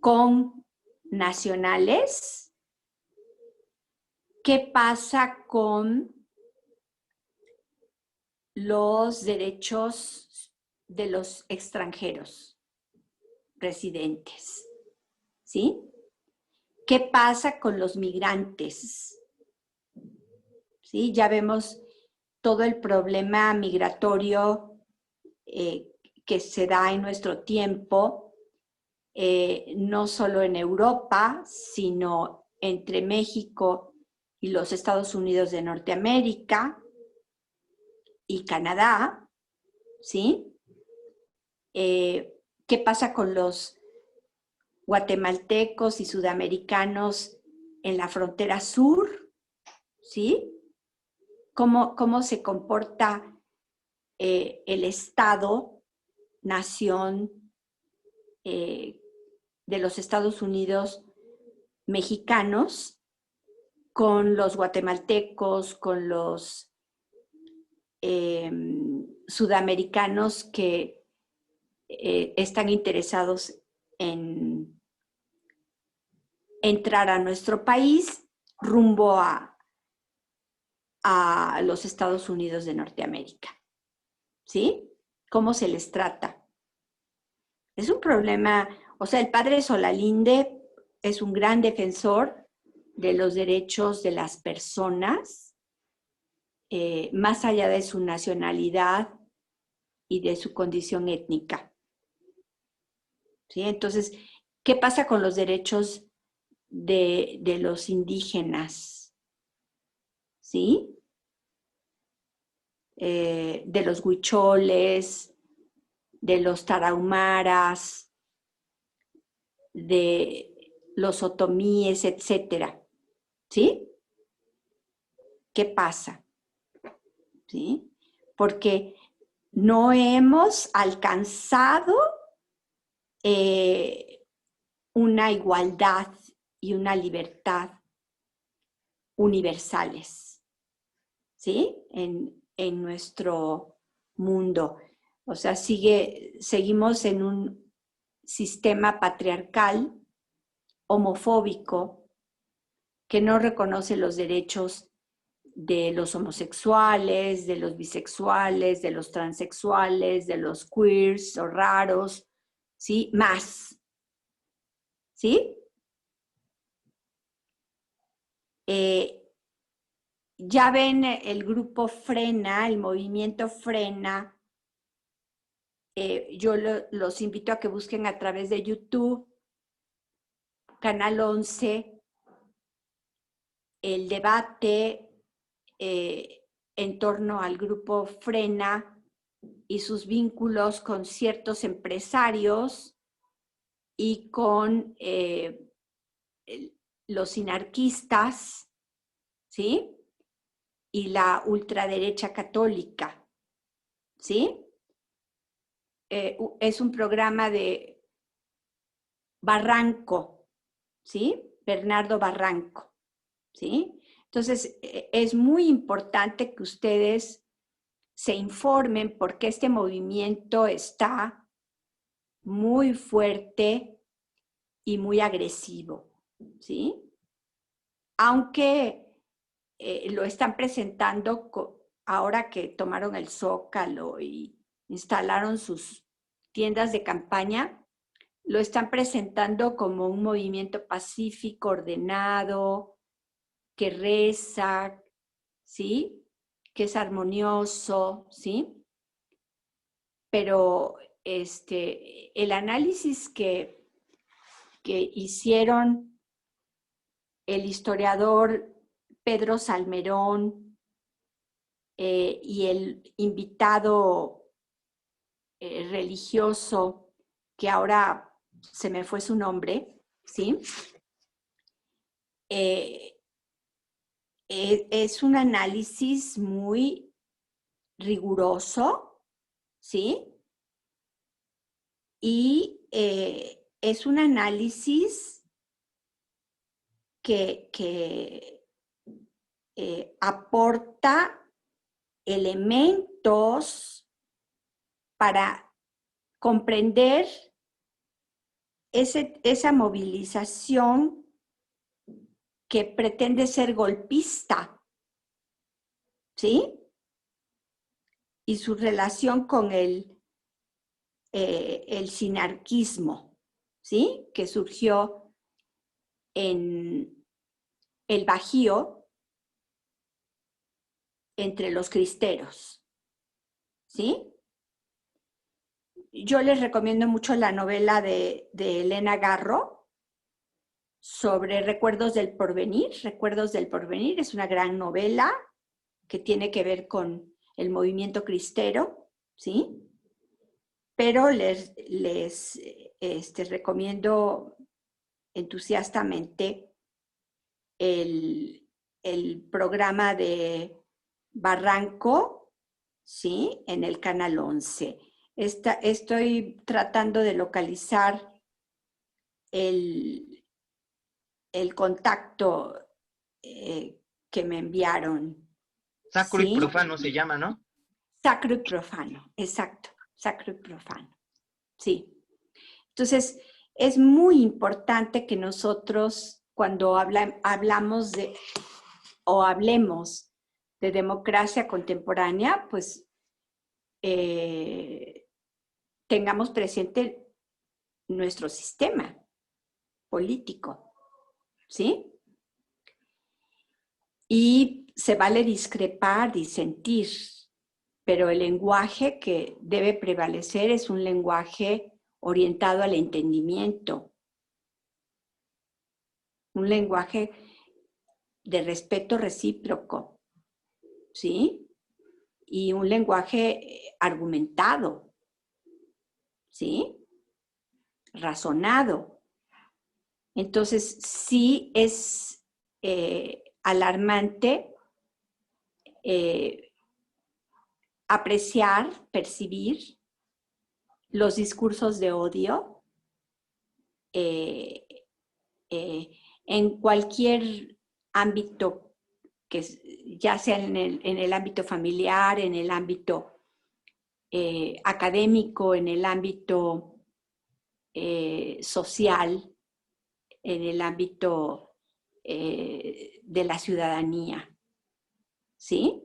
connacionales, ¿qué pasa con los derechos de los extranjeros residentes? ¿Sí? ¿Qué pasa con los migrantes? ¿Sí? Ya vemos todo el problema migratorio que se da en nuestro tiempo, no solo en Europa, sino entre México y los Estados Unidos de Norteamérica y Canadá, ¿sí? ¿Qué pasa con los guatemaltecos y sudamericanos en la frontera sur? ¿Sí? ¿Cómo se comporta el Estado, nación de los Estados Unidos mexicanos con los guatemaltecos, con los sudamericanos que están interesados en entrar a nuestro país rumbo a los Estados Unidos de Norteamérica? ¿Sí? cómo se les trata. Es un problema, o sea, el padre Solalinde es un gran defensor de los derechos de las personas, más allá de su nacionalidad y de su condición étnica. ¿Sí? Entonces, ¿qué pasa con los derechos de los indígenas? ¿Sí? De los huicholes, de los tarahumaras, de los otomíes, etcétera. ¿Sí? ¿Qué pasa? ¿Sí? Porque no hemos alcanzado una igualdad y una libertad universales, ¿sí? En nuestro mundo. O sea, seguimos en un sistema patriarcal, homofóbico, que no reconoce los derechos de los homosexuales, de los bisexuales, de los transexuales, de los queers o raros, ¿sí? Más, ¿sí? Ya ven el grupo Frena, el movimiento Frena. Yo los invito a que busquen a través de YouTube, Canal 11, el debate en torno al grupo Frena y sus vínculos con ciertos empresarios y con los sinarquistas, ¿sí? Y la ultraderecha católica, ¿sí? Es un programa de Barranco, ¿sí? Bernardo Barranco, ¿sí? Entonces, es muy importante que ustedes se informen porque este movimiento está muy fuerte y muy agresivo, ¿sí? Aunque lo están presentando ahora que tomaron el Zócalo y instalaron sus tiendas de campaña, lo están presentando como un movimiento pacífico, ordenado, que reza, ¿sí? Que es armonioso, ¿sí? Pero el análisis que hicieron el historiador Pedro Salmerón y el invitado religioso, que ahora se me fue su nombre, ¿sí? Es un análisis muy riguroso, ¿sí? Y es un análisis que aporta elementos para comprender esa movilización que pretende ser golpista, ¿sí? Y su relación con el sinarquismo, ¿sí? Que surgió en el Bajío entre los cristeros, ¿sí? Yo les recomiendo mucho la novela de Elena Garro sobre Recuerdos del Porvenir. Recuerdos del Porvenir es una gran novela que tiene que ver con el movimiento cristero, ¿sí? Pero les recomiendo entusiastamente el programa de Barranco, ¿sí? En el Canal 11. Estoy tratando de localizar el contacto que me enviaron. Sacro y ¿sí? profano se llama, ¿no? Sacro y profano, exacto, sacro y profano, sí. Entonces, es muy importante que nosotros, cuando hablamos de, o hablemos de democracia contemporánea, pues tengamos presente nuestro sistema político, ¿sí? Y se vale discrepar, disentir, pero el lenguaje que debe prevalecer es un lenguaje orientado al entendimiento, un lenguaje de respeto recíproco, ¿sí? Y un lenguaje argumentado, ¿sí? Razonado. Entonces, sí es alarmante apreciar, percibir los discursos de odio en cualquier ámbito, que ya sea en el ámbito familiar, en el ámbito académico, en el ámbito social, en el ámbito de la ciudadanía, ¿sí?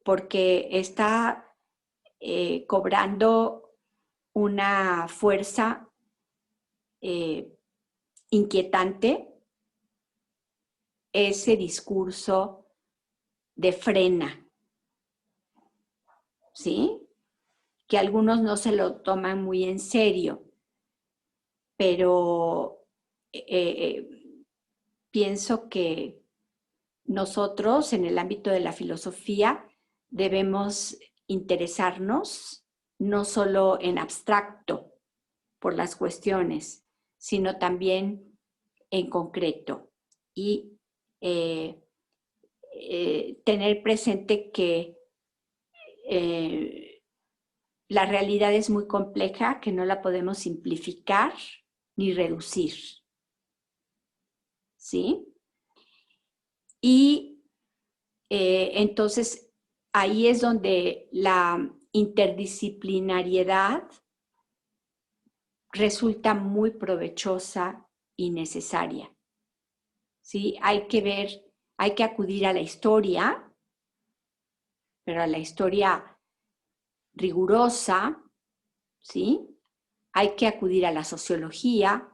Porque está cobrando una fuerza inquietante ese discurso de frena, ¿sí? Que algunos no se lo toman muy en serio, pero pienso que nosotros en el ámbito de la filosofía debemos interesarnos no solo en abstracto por las cuestiones, sino también en concreto y tener presente que la realidad es muy compleja, que no la podemos simplificar ni reducir, ¿sí? Y entonces ahí es donde la interdisciplinariedad resulta muy provechosa y necesaria, ¿sí? Hay que acudir a la historia, pero a la historia rigurosa, ¿sí? Hay que acudir a la sociología,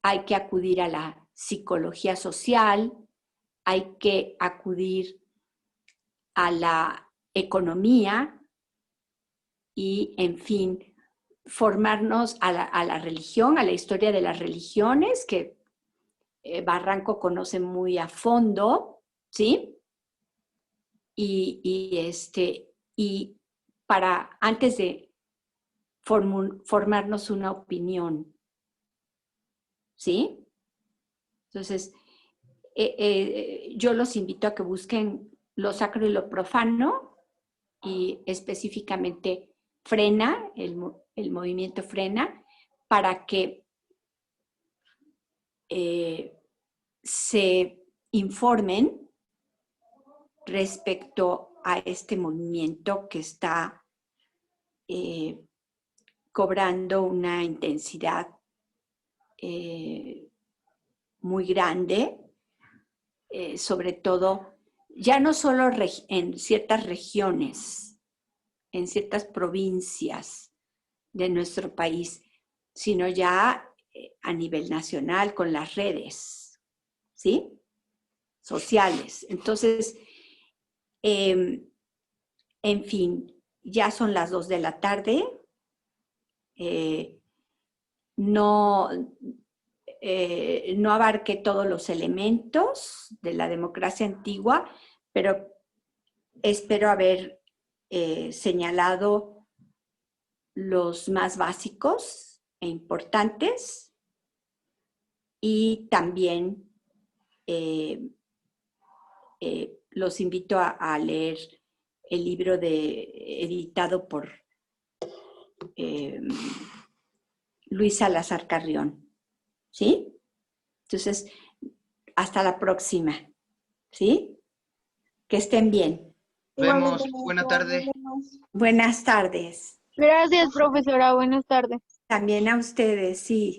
hay que acudir a la psicología social, hay que acudir a la economía y, en fin, formarnos a la religión, a la historia de las religiones, que Barranco conoce muy a fondo, ¿sí? Y para, antes de formarnos una opinión, ¿sí? Entonces, yo los invito a que busquen lo sacro y lo profano, y específicamente frena, el movimiento frena, para que se informen respecto a este movimiento que está cobrando una intensidad muy grande, sobre todo, ya no solo en ciertas regiones, en ciertas provincias de nuestro país, sino ya a nivel nacional con las redes, ¿sí? Sociales. Entonces, en fin, ya son las 2 de la tarde. No abarqué todos los elementos de la democracia antigua, pero espero haber señalado los más básicos e importantes, y también los invito a leer el libro editado por Luis Salazar Carrión, ¿sí? Entonces, hasta la próxima, ¿sí? Que estén bien. Vemos, buena tarde. Buenas tardes. Gracias, profesora. Buenas tardes. También a ustedes, sí.